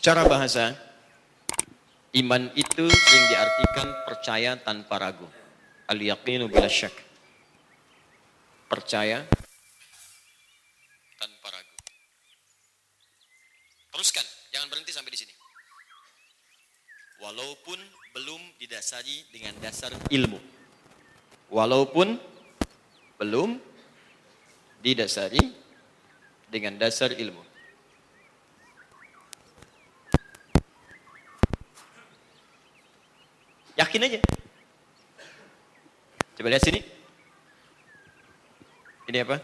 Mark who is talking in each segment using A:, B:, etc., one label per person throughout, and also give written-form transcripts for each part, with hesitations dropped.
A: Secara bahasa, iman itu sering diartikan percaya tanpa ragu. Al-yaqinu bila syak. Percaya tanpa ragu. Teruskan, jangan berhenti sampai di sini. Walaupun belum didasari dengan dasar ilmu. Walaupun belum didasari dengan dasar ilmu. Yakin aja. Coba lihat sini. Ini apa?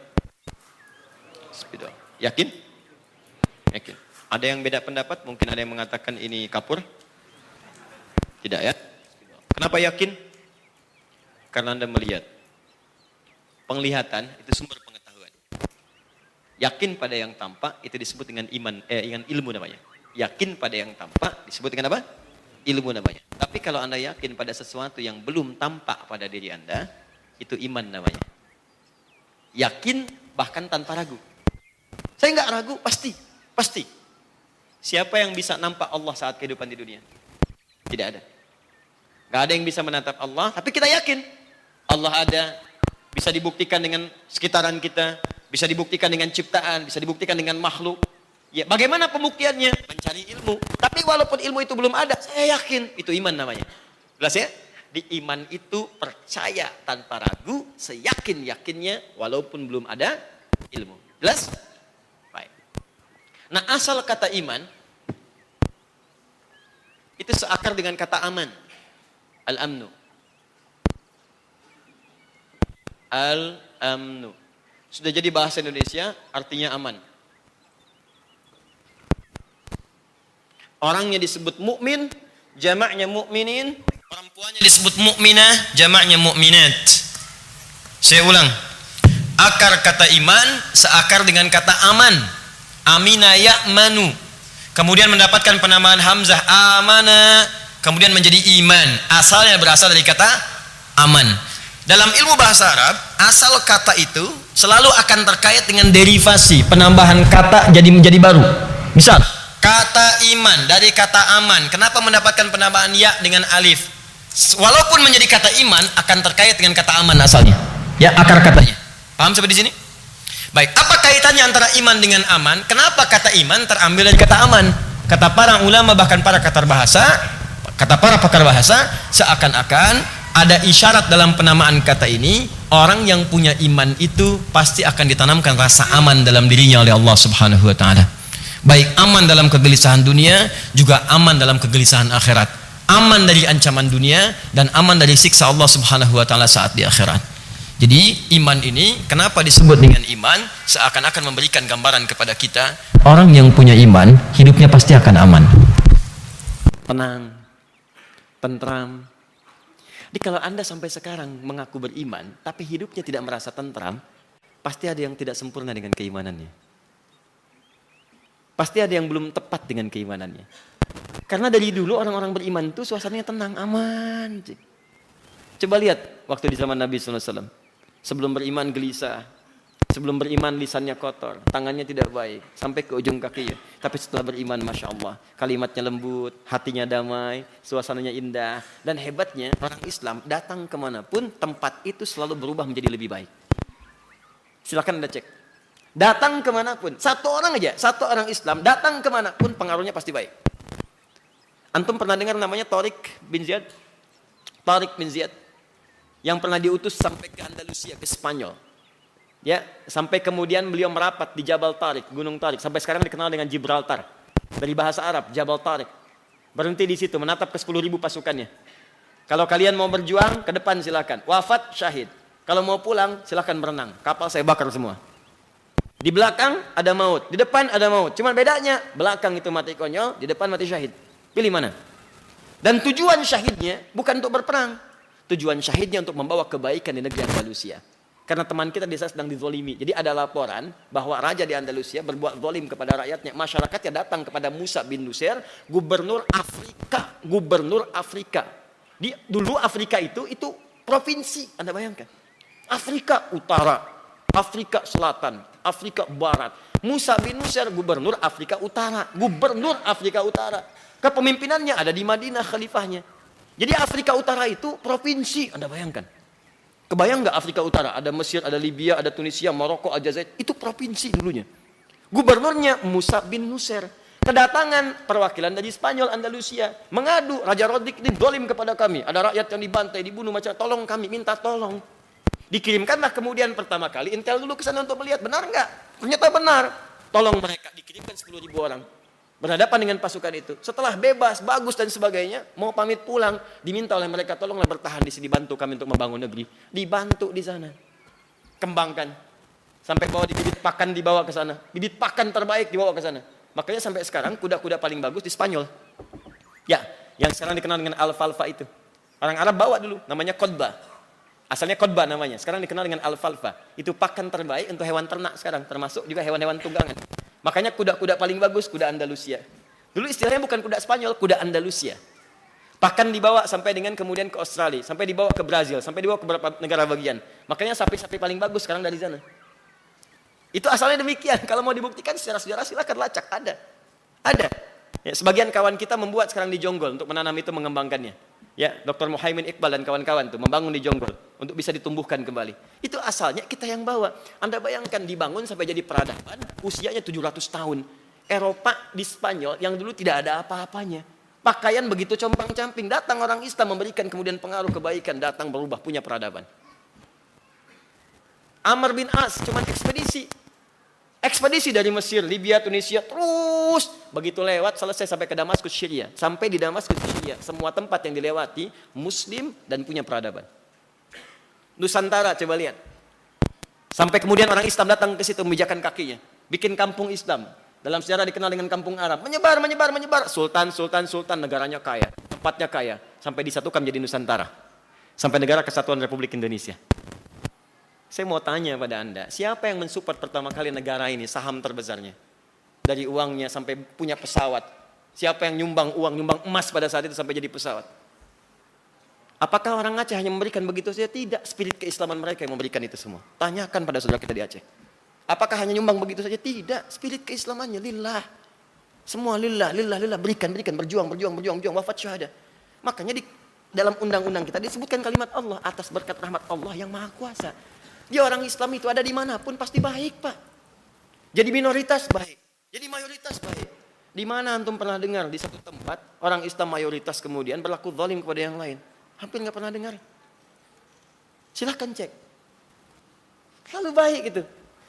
A: Spidol. Yakin? Yakin. Ada yang beda pendapat? Mungkin ada yang mengatakan ini kapur? Tidak ya? Kenapa yakin? Karena Anda melihat. Penglihatan itu sumber pengetahuan. Yakin pada yang tampak itu disebut dengan dengan ilmu namanya. Yakin pada yang tampak disebut dengan apa? Ilmu namanya. Tapi kalau Anda yakin pada sesuatu yang belum tampak pada diri Anda, itu iman namanya. Yakin bahkan tanpa ragu. Saya nggak ragu, pasti. Pasti. Siapa yang bisa nampak Allah saat kehidupan di dunia? Tidak ada. Nggak ada yang bisa menatap Allah, tapi kita yakin. Allah ada, bisa dibuktikan dengan sekitaran kita, bisa dibuktikan dengan ciptaan, bisa dibuktikan dengan makhluk. Ya, bagaimana pembuktiannya? Mencari ilmu. Tapi walaupun ilmu itu belum ada, saya yakin itu iman namanya. Jelas ya? Di iman itu percaya tanpa ragu, seyakin-yakinnya walaupun belum ada ilmu. Jelas? Baik. Nah, asal kata iman itu seakar dengan kata aman. Al-amnu. Al-amnu. Sudah jadi bahasa Indonesia, artinya aman. Orangnya disebut mukmin, jamaknya mukminin. Perempuannya disebut mukminah, jamaknya mukminat. Saya ulang. Akar kata iman seakar dengan kata aman. Amina ya'manu. Kemudian mendapatkan penamaan hamzah amana, kemudian menjadi iman. Asalnya berasal dari kata aman. Dalam ilmu bahasa Arab, asal kata itu selalu akan terkait dengan derivasi, penambahan kata jadi menjadi baru. Misal, kata iman dari kata aman, kenapa mendapatkan penambahan ya dengan alif? Walaupun menjadi kata iman akan terkait dengan kata aman asalnya. Ya, akar katanya. Paham sampai di sini? Baik, apa kaitannya antara iman dengan aman? Kenapa kata iman terambil dari kata aman? Kata para ulama bahkan para pakar bahasa, seakan-akan ada isyarat dalam penamaan kata ini, orang yang punya iman itu pasti akan ditanamkan rasa aman dalam dirinya oleh Allah Subhanahu wa taala. Baik aman dalam kegelisahan dunia, juga aman dalam kegelisahan akhirat. Aman dari ancaman dunia dan aman dari siksa Allah Subhanahu wa taala saat di akhirat. Jadi iman ini kenapa disebut dengan iman? Seakan-akan memberikan gambaran kepada kita, orang yang punya iman hidupnya pasti akan aman. Tenang, tentram. Jadi kalau Anda sampai sekarang mengaku beriman tapi hidupnya tidak merasa tentram, pasti ada yang tidak sempurna dengan keimanannya. Pasti ada yang belum tepat dengan keimanannya. Karena dari dulu orang-orang beriman itu suasananya tenang, aman. Coba lihat waktu di zaman Nabi SAW. Sebelum beriman gelisah. Sebelum beriman lisannya kotor. Tangannya tidak baik. Sampai ke ujung kaki. Tapi setelah beriman, Masya Allah. Kalimatnya lembut, hatinya damai, suasananya indah. Dan hebatnya orang Islam datang kemanapun, tempat itu selalu berubah menjadi lebih baik. Silakan Anda cek. Datang kemanapun, satu orang Islam datang kemanapun pengaruhnya pasti baik. Antum pernah dengar namanya Tariq bin Ziyad? Tariq bin Ziyad yang pernah diutus sampai ke Andalusia, ke Spanyol. Ya, sampai kemudian beliau merapat di Jabal Tariq, Gunung Tariq. Sampai sekarang dikenal dengan Gibraltar. Dari bahasa Arab, Jabal Tariq. Berhenti di situ, menatap ke 10.000 pasukannya. Kalau kalian mau berjuang, ke depan silakan. Wafat, syahid. Kalau mau pulang, silakan berenang. Kapal saya bakar semua. Di belakang ada maut, di depan ada maut. Cuman bedanya, belakang itu mati konyol, di depan mati syahid. Pilih mana? Dan tujuan syahidnya bukan untuk berperang. Tujuan syahidnya untuk membawa kebaikan di negeri Andalusia. Karena teman kita desa sedang dizolimi. Jadi ada laporan bahwa raja di Andalusia berbuat zalim kepada rakyatnya. Masyarakatnya datang kepada Musa bin Nusair, gubernur Afrika. Dulu Afrika itu provinsi, Anda bayangkan. Afrika Utara, Afrika Selatan, Afrika Barat. Musa bin Nusair, gubernur Afrika Utara. Gubernur Afrika Utara. Kepemimpinannya ada di Madinah, khalifahnya. Jadi Afrika Utara itu provinsi, Anda bayangkan. Kebayang nggak Afrika Utara? Ada Mesir, ada Libya, ada Tunisia, Maroko, Aljazair. Itu provinsi dulunya. Gubernurnya Musa bin Nusair. Kedatangan perwakilan dari Spanyol, Andalusia. Mengadu, Raja Rodik ini dolim kepada kami. Ada rakyat yang dibantai, dibunuh, macam tolong kami, minta tolong. Dikirimkanlah kemudian pertama kali intel dulu ke sana untuk melihat benar nggak? Ternyata benar. Tolong mereka, dikirimkan 10.000 orang. Berhadapan dengan pasukan itu. Setelah bebas, bagus dan sebagainya, mau pamit pulang, diminta oleh mereka, tolonglah bertahan di sini, bantu kami untuk membangun negeri. Dibantu di sana. Kembangkan. Sampai bawa di bibit pakan dibawa ke sana. Bibit pakan terbaik dibawa ke sana. Makanya sampai sekarang kuda-kuda paling bagus di Spanyol. Ya, yang sekarang dikenal dengan alfalfa itu. Orang Arab bawa dulu, namanya kodba. Asalnya kodba namanya, sekarang dikenal dengan alfalfa. Itu pakan terbaik untuk hewan ternak sekarang, termasuk juga hewan-hewan tunggangan. Makanya kuda-kuda paling bagus, kuda Andalusia. Dulu istilahnya bukan kuda Spanyol, kuda Andalusia. Pakan dibawa sampai dengan kemudian ke Australia, sampai dibawa ke Brazil, sampai dibawa ke beberapa negara bagian. Makanya sapi-sapi paling bagus sekarang dari sana. Itu asalnya demikian. Kalau mau dibuktikan secara sejarah silakan lacak, ada. Ada. Ya, sebagian kawan kita membuat sekarang di Jonggol untuk menanam itu, mengembangkannya. Ya, Dr. Muhaimin Iqbal dan kawan-kawan tuh membangun di Jonggol untuk bisa ditumbuhkan kembali. Itu asalnya kita yang bawa. Anda bayangkan dibangun sampai jadi peradaban, usianya 700 tahun. Eropa di Spanyol yang dulu tidak ada apa-apanya. Pakaian begitu compang-camping, datang orang Islam memberikan kemudian pengaruh kebaikan, datang berubah, punya peradaban. Amr bin As cuman ekspedisi. Ekspedisi dari Mesir, Libya, Tunisia, terus begitu lewat selesai sampai ke Damaskus, Syria. Sampai di Damaskus, Syria, semua tempat yang dilewati Muslim dan punya peradaban. Nusantara coba lihat. Sampai kemudian orang Islam datang ke situ memijakan kakinya, bikin kampung Islam. Dalam sejarah dikenal dengan kampung Arab. Menyebar, menyebar, menyebar. Sultan, negaranya kaya, tempatnya kaya, sampai disatukan menjadi Nusantara. Sampai negara Kesatuan Republik Indonesia. Saya mau tanya pada Anda, siapa yang mensupport pertama kali negara ini, saham terbesarnya? Dari uangnya sampai punya pesawat. Siapa yang nyumbang uang, nyumbang emas pada saat itu sampai jadi pesawat? Apakah orang Aceh hanya memberikan begitu saja? Tidak, spirit keislaman mereka yang memberikan itu semua. Tanyakan pada saudara kita di Aceh. Apakah hanya nyumbang begitu saja? Tidak, spirit keislamannya lillah. Semua lillah, lillah, lillah, berikan, berjuang, wafat syuhada. Makanya di dalam undang-undang kita disebutkan kalimat Allah atas berkat rahmat Allah yang Maha Kuasa. Dia orang Islam itu ada dimanapun pasti baik, Pak. Jadi minoritas baik, jadi mayoritas baik. Di mana antum pernah dengar di satu tempat orang Islam mayoritas kemudian berlaku zalim kepada yang lain? Hampir nggak pernah dengar. Silahkan cek. Selalu baik itu.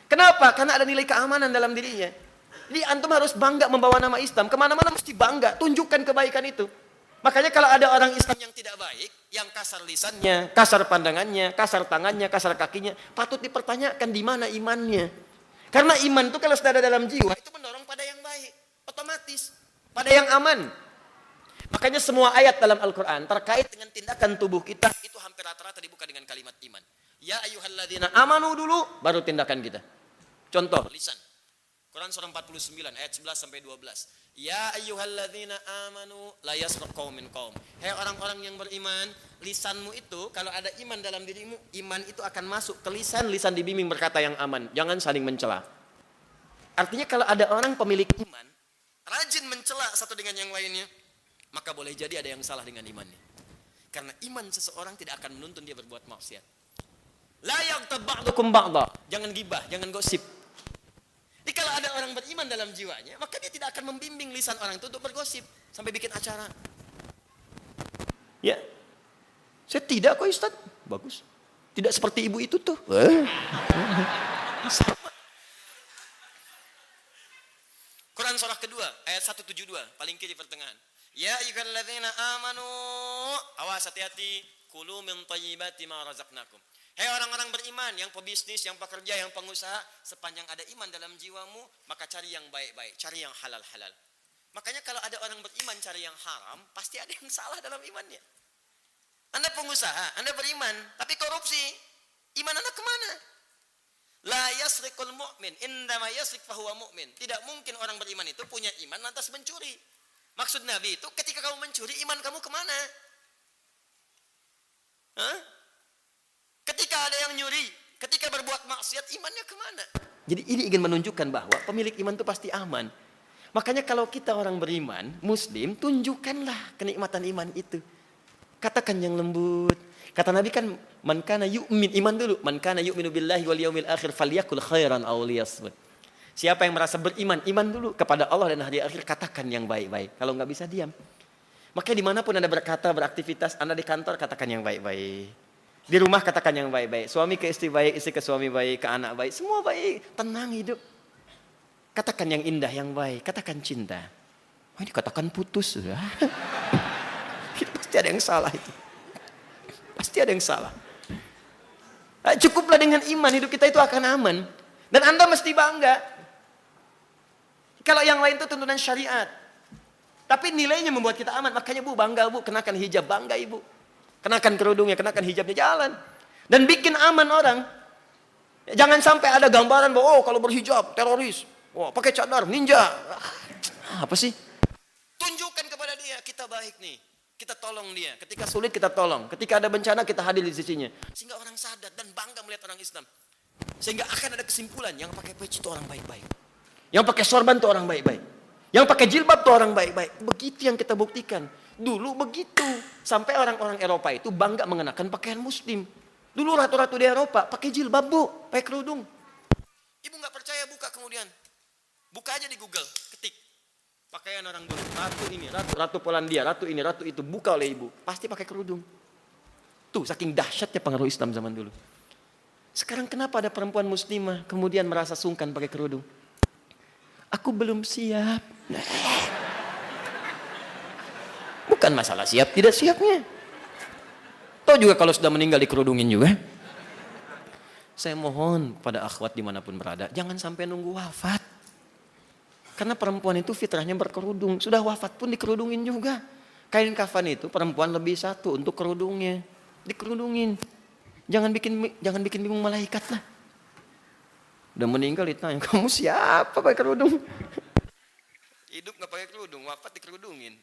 A: Kenapa? Karena ada nilai keamanan dalam dirinya. Jadi antum harus bangga membawa nama Islam. Kemana-mana mesti bangga, tunjukkan kebaikan itu. Makanya kalau ada orang Islam yang tidak baik, yang kasar lisannya, kasar pandangannya, kasar tangannya, kasar kakinya, patut dipertanyakan di mana imannya. Karena iman itu kalau sudah ada dalam jiwa, itu mendorong pada yang baik, otomatis, pada yang aman. Makanya semua ayat dalam Al-Quran terkait dengan tindakan tubuh kita, itu hampir rata-rata dibuka dengan kalimat iman. Ya ayyuhalladzina amanu dulu, baru tindakan kita. Contoh, lisan. Quran surah 49 ayat 11 sampai 12. Ya ayyuhalladzina amanu la yasraq qaumin qaum. Hai orang-orang yang beriman, lisanmu itu kalau ada iman dalam dirimu, iman itu akan masuk ke lisan, lisan dibimbing berkata yang aman. Jangan saling mencela. Artinya kalau ada orang pemilik iman, rajin mencela satu dengan yang lainnya, maka boleh jadi ada yang salah dengan imannya. Karena iman seseorang tidak akan menuntun dia berbuat maksiat. La yaghtab ba'dukum ba'dha. Jangan gibah, jangan gosip. Jadi kalau ada orang beriman dalam jiwanya, maka dia tidak akan membimbing lisan orang itu untuk bergosip sampai bikin acara. Ya, saya tidak kok Ustaz. Bagus. Tidak seperti ibu itu tuh. Sama. Quran surah kedua ayat 172 paling kiri pertengahan. Ya ayyuhalladzina amanu, awas hati-hati, kulu min thayyibati ma razaqnakum. Hei orang-orang beriman, yang pebisnis, yang pekerja, yang pengusaha, sepanjang ada iman dalam jiwamu, maka cari yang baik-baik, cari yang halal-halal. Makanya kalau ada orang beriman cari yang haram, pasti ada yang salah dalam imannya. Anda pengusaha, Anda beriman, tapi korupsi, iman Anda kemana? La yasriqul mu'min, indama yasriq fahuwa mu'min. Tidak mungkin orang beriman itu punya iman lantas mencuri. Maksud Nabi itu ketika kamu mencuri, iman kamu kemana? Hah? Ketika ada yang nyuri, ketika berbuat maksiat, imannya kemana?
B: Jadi ini ingin menunjukkan bahwa pemilik iman itu pasti aman. Makanya kalau kita orang beriman, muslim, tunjukkanlah kenikmatan iman itu. Katakan yang lembut. Kata Nabi kan, man kana yu'min, iman dulu. Man kana yu'minu billahi wal yaumil akhir falyakul khairan aw liyasmut. Siapa yang merasa beriman, iman dulu kepada Allah dan hari akhir, katakan yang baik-baik. Kalau nggak bisa, diam. Makanya dimanapun Anda berkata, beraktivitas, Anda di kantor, katakan yang baik-baik. Di rumah katakan yang baik-baik. Suami ke istri baik, istri ke suami baik, ke anak baik. Semua baik, tenang hidup. Katakan yang indah, yang baik. Katakan cinta. Oh, ini katakan putus sudah. Pasti ada yang salah itu. Pasti ada yang salah. Nah, cukuplah dengan iman, hidup kita itu akan aman. Dan Anda mesti bangga. Kalau yang lain itu tuntunan syariat. Tapi nilainya membuat kita aman. Makanya Bu, bangga Bu, kenakan hijab. Bangga Ibu. Kenakan kerudungnya, kenakan hijabnya, jalan. Dan bikin aman orang. Jangan sampai ada gambaran bahwa, oh kalau berhijab, teroris. Wah, pakai cadar, ninja. Apa sih? Tunjukkan kepada dia, kita baik nih. Kita tolong dia. Ketika sulit kita tolong. Ketika ada bencana kita hadir di sisinya. Sehingga orang sadar dan bangga melihat orang Islam. Sehingga akan ada kesimpulan, yang pakai peci itu orang baik-baik. Yang pakai sorban itu orang baik-baik. Yang pakai jilbab itu orang baik-baik. Begitu yang kita buktikan. Dulu begitu. Sampai orang-orang Eropa itu bangga mengenakan pakaian muslim. Dulu ratu-ratu di Eropa pakai jilbab Bu, pakai kerudung. Ibu nggak percaya, buka kemudian. Buka aja di Google, ketik. Pakaian orang dulu. Ratu ini, ratu Polandia, ratu ini, ratu itu. Buka oleh ibu. Pasti pakai kerudung. Tuh, saking dahsyatnya pengaruh Islam zaman dulu. Sekarang kenapa ada perempuan muslimah kemudian merasa sungkan pakai kerudung? Aku belum siap. Bukan masalah siap tidak siapnya. Tahu juga kalau sudah meninggal dikerudungin juga. Saya mohon pada akhwat dimanapun berada, jangan sampai nunggu wafat. Karena perempuan itu fitrahnya berkerudung. Sudah wafat pun dikerudungin juga. Kain kafan itu perempuan lebih satu untuk kerudungnya. Dikerudungin. Jangan bikin bingung malaikat lah. Udah meninggal ditanya, kamu siapa pakai kerudung? Hidup nggak pakai kerudung, wafat dikerudungin.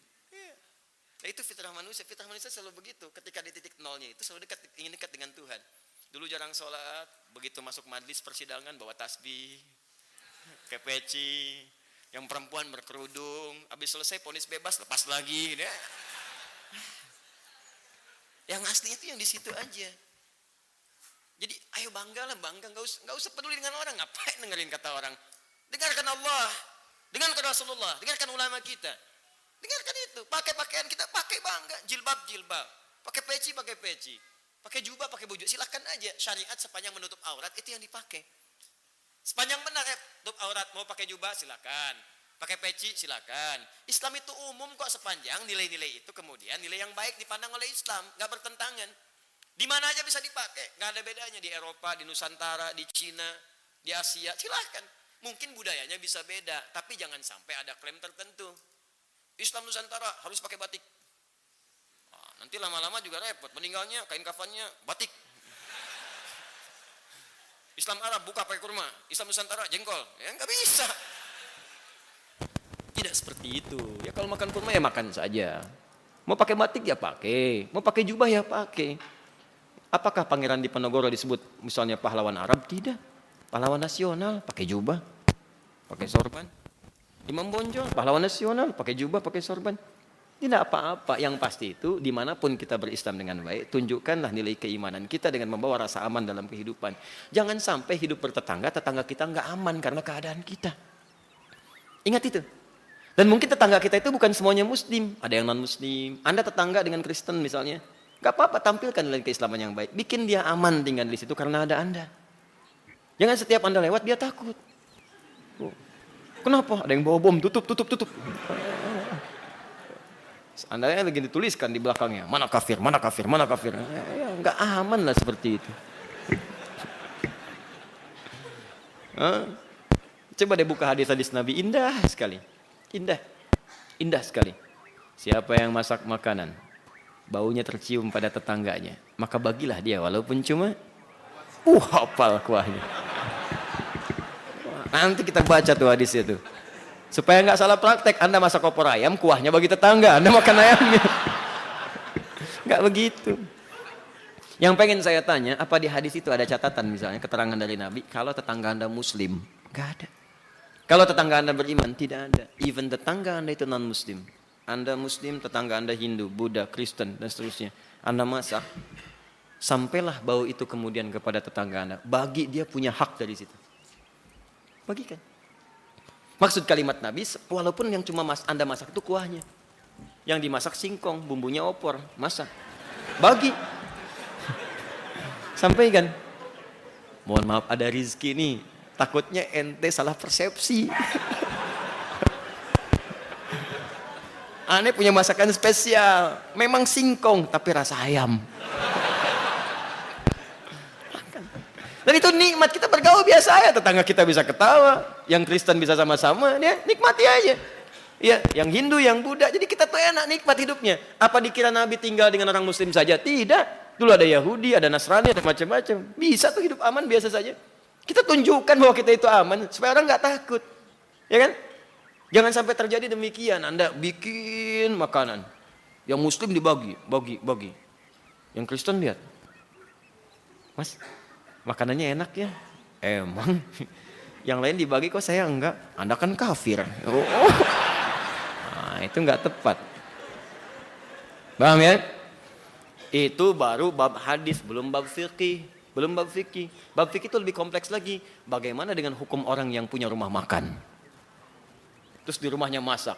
B: Nah, itu fitrah manusia. Fitrah manusia selalu begitu. Ketika di titik nolnya itu selalu ingin dekat dengan Tuhan. Dulu jarang sholat, begitu masuk majlis persidangan bawa tasbih, pakai peci. Yang perempuan berkerudung, habis selesai vonis bebas lepas lagi. Gitu ya. Yang aslinya itu yang di situ aja. Jadi ayo bangga, nggak usah peduli dengan orang. Ngapain dengerin kata orang? Dengarkan Allah, dengarkan Rasulullah, dengarkan ulama kita. Dengarkan itu, pakai pakaian kita, pakai bangga, jilbab, pakai peci, pakai jubah, pakai baju, silakan aja. Syariat sepanjang menutup aurat itu yang dipakai. Sepanjang benar ya, tutup aurat, mau pakai jubah silakan, pakai peci silakan. Islam itu umum kok, sepanjang nilai-nilai itu kemudian nilai yang baik dipandang oleh Islam, nggak bertentangan. Di mana aja bisa dipakai, nggak ada bedanya di Eropa, di Nusantara, di Cina, di Asia, silakan. Mungkin budayanya bisa beda, tapi jangan sampai ada klaim tertentu. Islam Nusantara harus pakai batik. Nanti lama-lama juga repot, meninggalnya kain kafannya batik. Islam Arab buka pakai kurma, Islam Nusantara jengkol, ya nggak bisa. Tidak seperti itu. Ya kalau makan kurma ya makan saja. Mau pakai batik ya pakai, mau pakai jubah ya pakai. Apakah Pangeran Diponegoro disebut misalnya pahlawan Arab? Tidak. Pahlawan nasional pakai jubah, pakai sorban. Imam Bonjol pahlawan nasional pakai jubah, pakai sorban. Tidak apa-apa, yang pasti itu dimanapun kita berislam dengan baik, tunjukkanlah nilai keimanan kita dengan membawa rasa aman dalam kehidupan. Jangan sampai hidup bertetangga, tetangga kita nggak aman karena keadaan kita. Ingat itu. Dan mungkin tetangga kita itu bukan semuanya muslim, ada yang non muslim. Anda tetangga dengan Kristen misalnya, nggak apa-apa, tampilkan nilai keislaman yang baik. Bikin dia aman tinggal di situ karena ada Anda. Jangan setiap Anda lewat dia takut. Kenapa? Ada yang bawa bom, tutup. Anda lagi dituliskan di belakangnya, mana kafir. Ya, nggak aman lah seperti itu. Coba deh buka hadis-hadis Nabi, indah sekali. Indah sekali. Siapa yang masak makanan, baunya tercium pada tetangganya, maka bagilah dia walaupun cuma hafal kuahnya. Nanti kita baca tuh hadisnya tuh. Supaya nggak salah praktek, Anda masak opor ayam, kuahnya bagi tetangga, Anda makan ayamnya. Nggak begitu. Yang pengen saya tanya, apa di hadis itu ada catatan misalnya, keterangan dari Nabi, kalau tetangga Anda muslim, Nggak ada. Kalau tetangga Anda beriman, tidak ada. Even tetangga Anda itu non-Muslim. Anda Muslim, tetangga Anda Hindu, Buddha, Kristen, dan seterusnya. Anda masak, sampailah bau itu kemudian kepada tetangga Anda. Bagi dia punya hak dari situ. Bagikan. Maksud kalimat Nabi, walaupun yang cuma Anda masak itu kuahnya. Yang dimasak singkong, bumbunya opor, masak. Bagi. Sampaikan. Mohon maaf ada rizki nih. Takutnya ente salah persepsi. Aneh punya masakan spesial. Memang singkong, tapi rasa ayam. Dan itu nikmat, kita bergaul biasa ya. Tetangga kita bisa ketawa. Yang Kristen bisa sama-sama. Ya, nikmati aja. Ya, yang Hindu, yang Buddha. Jadi kita tuh enak nikmat hidupnya. Apa dikira Nabi tinggal dengan orang Muslim saja? Tidak. Dulu ada Yahudi, ada Nasrani, ada macam-macam. Bisa tuh hidup aman biasa saja. Kita tunjukkan bahwa kita itu aman supaya orang nggak takut, ya kan? Jangan sampai terjadi demikian. Anda bikin makanan, yang Muslim dibagi, bagi. Yang Kristen lihat, Mas, makanannya enak ya? Emang. Yang lain dibagi kok saya enggak? Anda kan kafir. Oh. Nah, itu nggak tepat. Paham ya? Itu baru bab hadis, belum bab fikih. Belum bab fikih. Bab fikih itu lebih kompleks lagi. Bagaimana dengan hukum orang yang punya rumah makan? Terus di rumahnya masak.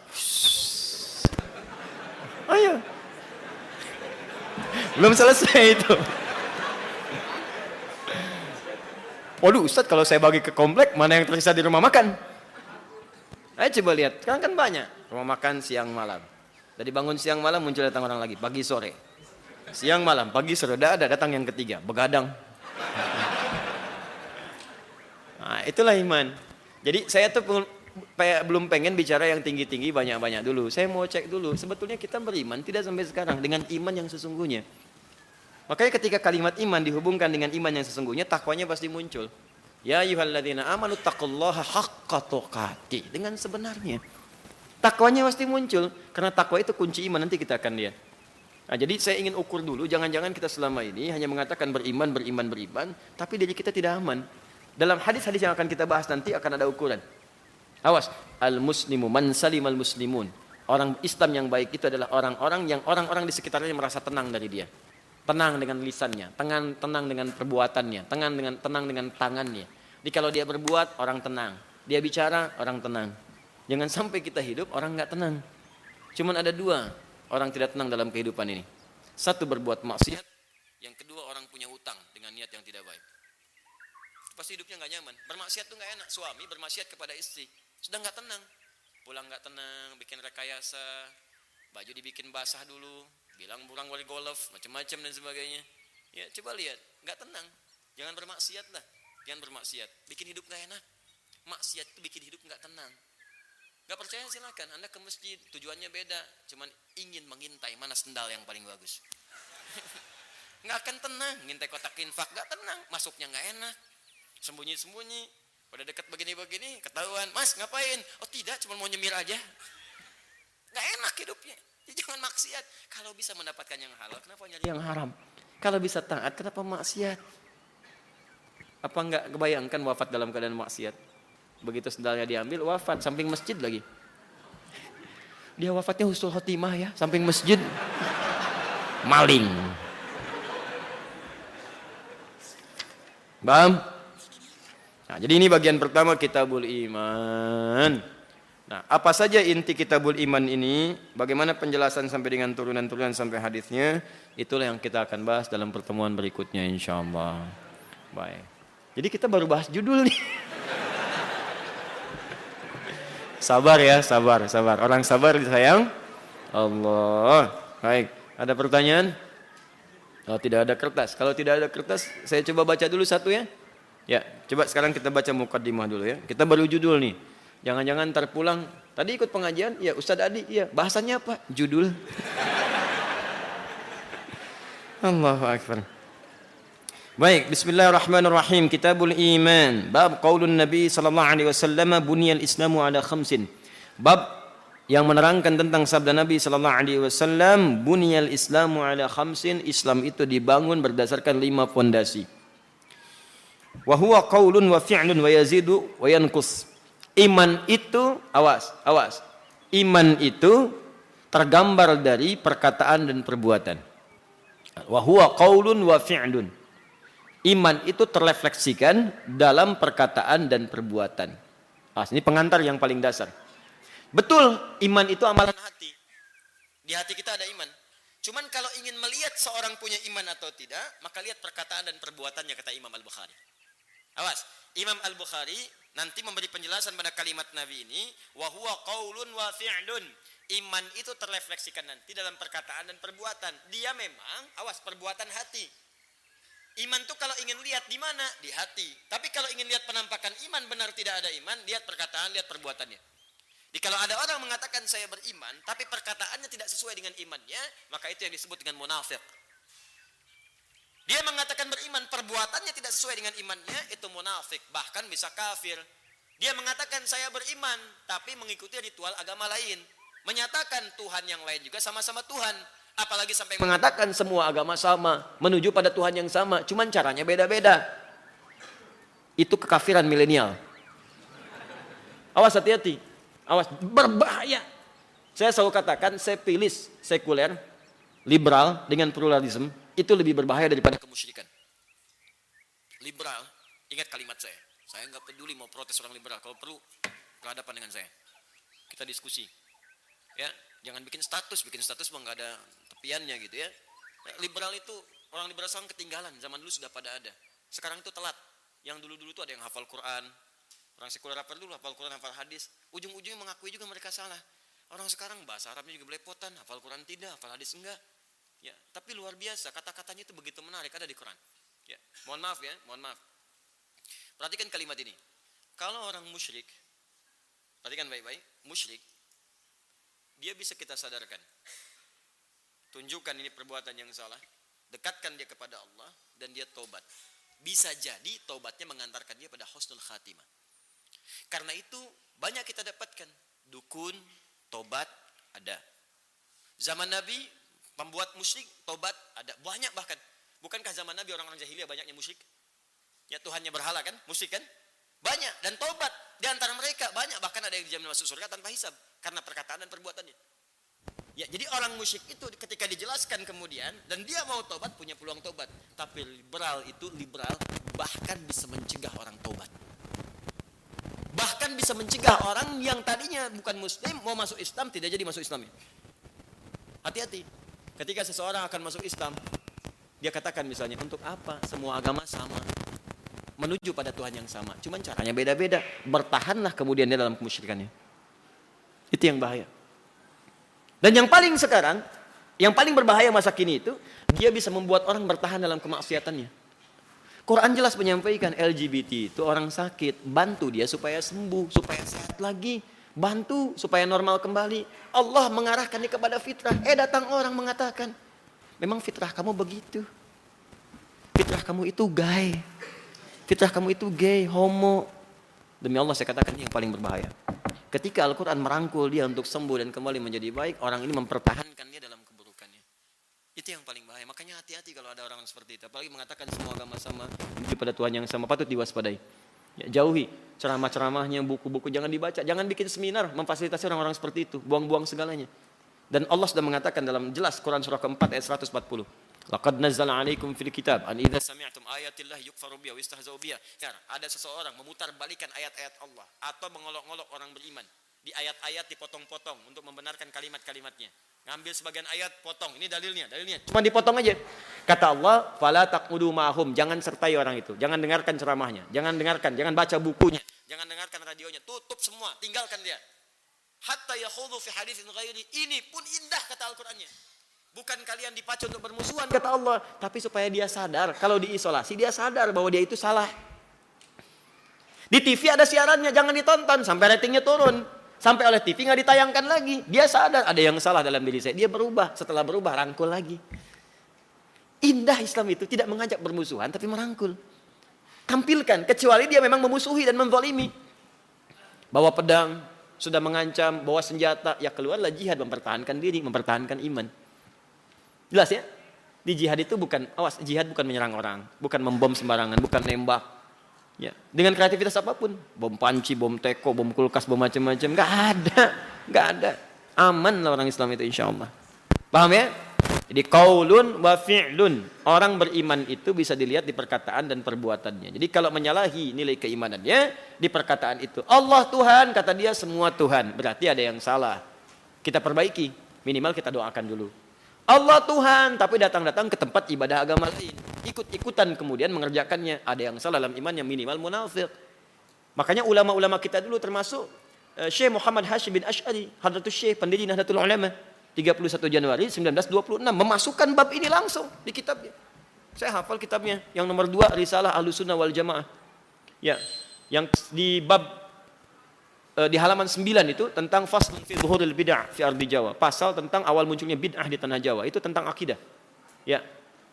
B: Ayo. Belum selesai itu. Waduh Ustaz, kalau saya bagi ke komplek, mana yang tersisa di rumah makan? Ayo coba lihat. Sekarang kan banyak. Rumah makan siang malam. Dari bangun siang malam muncul datang orang lagi. Pagi sore. Siang malam, pagi sore. Udah ada datang yang ketiga. Begadang. Nah, itulah iman. Jadi saya tuh belum pengen bicara yang tinggi-tinggi banyak-banyak dulu. Saya mau cek dulu. Sebetulnya kita beriman tidak sampai sekarang dengan iman yang sesungguhnya. Makanya ketika kalimat iman dihubungkan dengan iman yang sesungguhnya, takwanya pasti muncul. Ya ayyuhalladzina amanu taqullaha haqqa tuqatih. Dengan sebenarnya. Takwanya pasti muncul. Karena takwa itu kunci iman, nanti kita akan lihat. Nah, jadi saya ingin ukur dulu, jangan-jangan kita selama ini hanya mengatakan beriman, tapi diri kita tidak aman. Dalam hadis-hadis yang akan kita bahas nanti akan ada ukuran. Awas, al-muslimu man salimal muslimun. Orang Islam yang baik itu adalah orang-orang di sekitarnya merasa tenang dari dia. Tenang dengan lisannya, tenang dengan perbuatannya, tenang dengan tangannya. Jadi kalau dia berbuat, orang tenang. Dia bicara, orang tenang. Jangan sampai kita hidup, orang nggak tenang. Cuman ada dua orang tidak tenang dalam kehidupan ini. Satu berbuat maksiat, yang kedua orang punya hutang dengan niat yang tidak baik. Pasti hidupnya nggak nyaman. Bermaksiat tuh nggak enak. Suami bermaksiat kepada istri, sudah nggak tenang. Pulang nggak tenang, bikin rekayasa, baju dibikin basah dulu, bilang pulang wali golf, macam-macam dan sebagainya. Ya coba lihat, nggak tenang. Jangan bermaksiat lah, jangan bermaksiat. Bikin hidup nggak enak. Maksiat itu bikin hidup nggak tenang. Gak percaya silakan, Anda ke masjid, tujuannya beda, cuman ingin mengintai mana sendal yang paling bagus. Gak akan tenang, ngintai kotak infak, gak tenang, masuknya gak enak, sembunyi-sembunyi, pada dekat begini-begini, ketahuan, Mas ngapain? Oh tidak, cuma mau nyemir aja. Gak enak hidupnya, ya, jangan maksiat. Kalau bisa mendapatkan yang halal, kenapa nyari yang haram? Kalau bisa taat, kenapa maksiat? Apa gak kebayangkan wafat dalam keadaan maksiat? Begitu sendalnya diambil, wafat samping masjid lagi. Dia wafatnya husnul khotimah ya, samping masjid. Maling. Paham? Nah, jadi ini bagian pertama kitabul iman. Nah, apa saja inti kitabul iman ini? Bagaimana penjelasan sampai dengan turunan-turunan sampai hadisnya? Itulah yang kita akan bahas dalam pertemuan berikutnya insyaallah. Baik. Jadi kita baru bahas judul nih. Sabar ya, sabar. Orang sabar disayang Allah. Baik, ada pertanyaan? Oh, tidak ada kertas. Kalau tidak ada kertas, saya coba baca dulu satu ya. Ya, coba sekarang kita baca mukaddimah dulu ya. Kita baru judul nih. Jangan-jangan ntar pulang. Tadi ikut pengajian, ya Ustadz Adi, iya. Bahasanya apa? Judul. Allahu Akbar. Baik, bismillahirrahmanirrahim. Kitabul Iman. Bab qaulun Nabi sallallahu alaihi wasallam buniyal Islamu ala khamsin. Bab yang menerangkan tentang sabda Nabi sallallahu alaihi wasallam, buniyal Islamu ala khamsin. Islam itu dibangun berdasarkan 5 fondasi. Wa huwa qaulun wa fi'lun wa yazidu wa yanqus. Iman itu, awas. Iman itu tergambar dari perkataan dan perbuatan. Wa huwa qaulun wa fi'lun. Iman itu terrefleksikan dalam perkataan dan perbuatan. Ini pengantar yang paling dasar. Betul, iman itu amalan hati. Di hati kita ada iman. Cuman kalau ingin melihat seorang punya iman atau tidak, maka lihat perkataan dan perbuatannya, kata Imam Al-Bukhari. Awas, Imam Al-Bukhari nanti memberi penjelasan pada kalimat Nabi ini, wa huwa qaulun wa fi'lun. Iman itu terrefleksikan nanti dalam perkataan dan perbuatan. Dia memang, awas, perbuatan hati. Iman tuh kalau ingin lihat di mana? Di hati. Tapi kalau ingin lihat penampakan iman benar tidak ada iman, lihat perkataan, lihat perbuatannya. Jadi kalau ada orang mengatakan saya beriman, tapi perkataannya tidak sesuai dengan imannya, maka itu yang disebut dengan munafik. Dia mengatakan beriman, perbuatannya tidak sesuai dengan imannya, itu munafik. Bahkan bisa kafir. Dia mengatakan saya beriman, tapi mengikuti ritual agama lain. Menyatakan Tuhan yang lain juga sama-sama Tuhan. Apalagi sampai mengatakan semua agama sama, menuju pada Tuhan yang sama, cuman caranya beda-beda. Itu kekafiran milenial. Awas, hati-hati. Awas, berbahaya. Saya selalu katakan, saya pilih sekuler, liberal dengan pluralisme, itu lebih berbahaya daripada kemusyrikan. Liberal, ingat kalimat saya. Saya nggak peduli mau protes orang liberal, kalau perlu berhadapan dengan saya. Kita diskusi. Ya, jangan bikin status mah nggak ada tepiannya gitu ya. Liberal itu, orang liberal sekarang ketinggalan, zaman dulu sudah pada ada. Sekarang itu telat. Yang dulu-dulu itu ada yang hafal Quran. Orang sekuler apa dulu hafal Quran, hafal hadis. Ujung-ujungnya mengakui juga mereka salah. Orang sekarang bahasa Arabnya juga belepotan, hafal Quran tidak, hafal hadis enggak. Ya, tapi luar biasa, kata-katanya itu begitu menarik, ada di Quran. Ya, mohon maaf. Perhatikan kalimat ini. Kalau orang musyrik, perhatikan baik-baik, musyrik, dia bisa kita sadarkan. Tunjukkan ini perbuatan yang salah. Dekatkan dia kepada Allah. Dan dia tobat. Bisa jadi tobatnya mengantarkan dia pada husnul khatimah. Karena itu banyak kita dapatkan. Dukun, tobat, ada. Zaman Nabi, pembuat musyrik, tobat, ada. Banyak bahkan. Bukankah zaman Nabi orang-orang jahiliyah banyaknya musyrik? Ya Tuhannya berhala kan? Musyrik kan? Banyak. Dan tobat. Di antara mereka banyak. Bahkan ada yang dijamin masuk surga tanpa hisab. Karena perkataan dan perbuatannya. Ya, jadi orang musyrik itu ketika dijelaskan kemudian. Dan dia mau tobat, punya peluang tobat. Tapi liberal bahkan bisa mencegah orang tobat. Bahkan bisa mencegah orang yang tadinya bukan muslim. Mau masuk Islam, tidak jadi masuk Islam. Hati-hati. Ketika seseorang akan masuk Islam. Dia katakan misalnya, untuk apa semua agama sama? Menuju pada Tuhan yang sama. Cuman caranya beda-beda. Bertahanlah kemudian dia dalam kemusyrikannya. Itu yang bahaya. Dan yang paling sekarang, yang paling berbahaya masa kini itu, dia bisa membuat orang bertahan dalam kemaksiatannya. Quran jelas menyampaikan LGBT itu orang sakit, bantu dia supaya sembuh, supaya sehat lagi. Bantu supaya normal kembali. Allah mengarahkan dia kepada fitrah. Datang orang mengatakan, memang fitrah kamu begitu. Fitrah kamu itu gay. Fitrah kamu itu gay, homo. Demi Allah saya katakan ini yang paling berbahaya. Ketika Al-Quran merangkul dia untuk sembuh dan kembali menjadi baik, orang ini mempertahankan dia dalam keburukannya. Itu yang paling bahaya. Makanya hati-hati kalau ada orang seperti itu. Apalagi mengatakan semua agama sama, menuju pada Tuhan yang sama, patut diwaspadai. Ya, jauhi ceramah-ceramahnya, buku-buku jangan dibaca. Jangan bikin seminar memfasilitasi orang-orang seperti itu. Buang-buang segalanya. Dan Allah sudah mengatakan dalam jelas Quran surah keempat ayat 140. Laqad nazzala 'alaikum fil kitab an idza sami'tum ayatillahi yukfaru biha wa yastahza'u biha. Ada seseorang memutarbalikkan ayat-ayat Allah atau mengolok-olok orang beriman. Di ayat-ayat dipotong-potong untuk membenarkan kalimat-kalimatnya. Ngambil sebagian ayat, potong. Ini dalilnya. Cuma dipotong aja. Kata Allah, fala taqudu ma'hum, jangan sertai orang itu. Jangan dengarkan ceramahnya, jangan baca bukunya, jangan dengarkan radionya. Tutup semua, tinggalkan dia. Hatta yakhudhu fi haditsin ghairi. Ini pun indah kata Al-Qur'annya. Bukan kalian dipacu untuk bermusuhan kata Allah, tapi supaya dia sadar. Kalau diisolasi dia sadar bahwa dia itu salah. Di TV ada siarannya, jangan ditonton sampai ratingnya turun. Sampai oleh TV nggak ditayangkan lagi. Dia sadar ada yang salah dalam diri saya. Dia berubah. Setelah berubah rangkul lagi. Indah Islam itu tidak mengajak bermusuhan tapi merangkul. Tampilkan kecuali dia memang memusuhi dan menzalimi. Bawa pedang, sudah mengancam, bawa senjata, ya keluarlah jihad mempertahankan diri, mempertahankan iman. Jelas ya? Di jihad itu bukan, awas, jihad bukan menyerang orang, bukan membom sembarangan, bukan nembak. Ya, dengan kreativitas apapun, bom panci, bom teko, bom kulkas, bom macam-macam, nggak ada. Aman lah orang Islam itu insya Allah. Paham ya? Jadi qaulun wa fi'lun. Orang beriman itu bisa dilihat di perkataan dan perbuatannya. Jadi kalau menyalahi nilai keimanannya di perkataan itu, Allah Tuhan, kata dia semua Tuhan, berarti ada yang salah. Kita perbaiki, minimal kita doakan dulu. Allah Tuhan, tapi datang-datang ke tempat ibadah agama lain. Ikut-ikutan kemudian mengerjakannya. Ada yang salah dalam imannya, minimal munafik. Makanya ulama-ulama kita dulu termasuk Syekh Muhammad Hashim bin Asy'ari, Hadratus Syekh, pendiri Nahdlatul Ulama, 31 Januari 1926 memasukkan bab ini langsung di kitabnya. Saya hafal kitabnya yang nomor 2 Risalah Ahlussunnah wal Jamaah. Ya, yang di bab di halaman 9 itu tentang faslun fi dhuhuril bid'ah fi ardi Jawa. Pasal tentang awal munculnya bid'ah di tanah Jawa. Itu tentang akidah. Ya.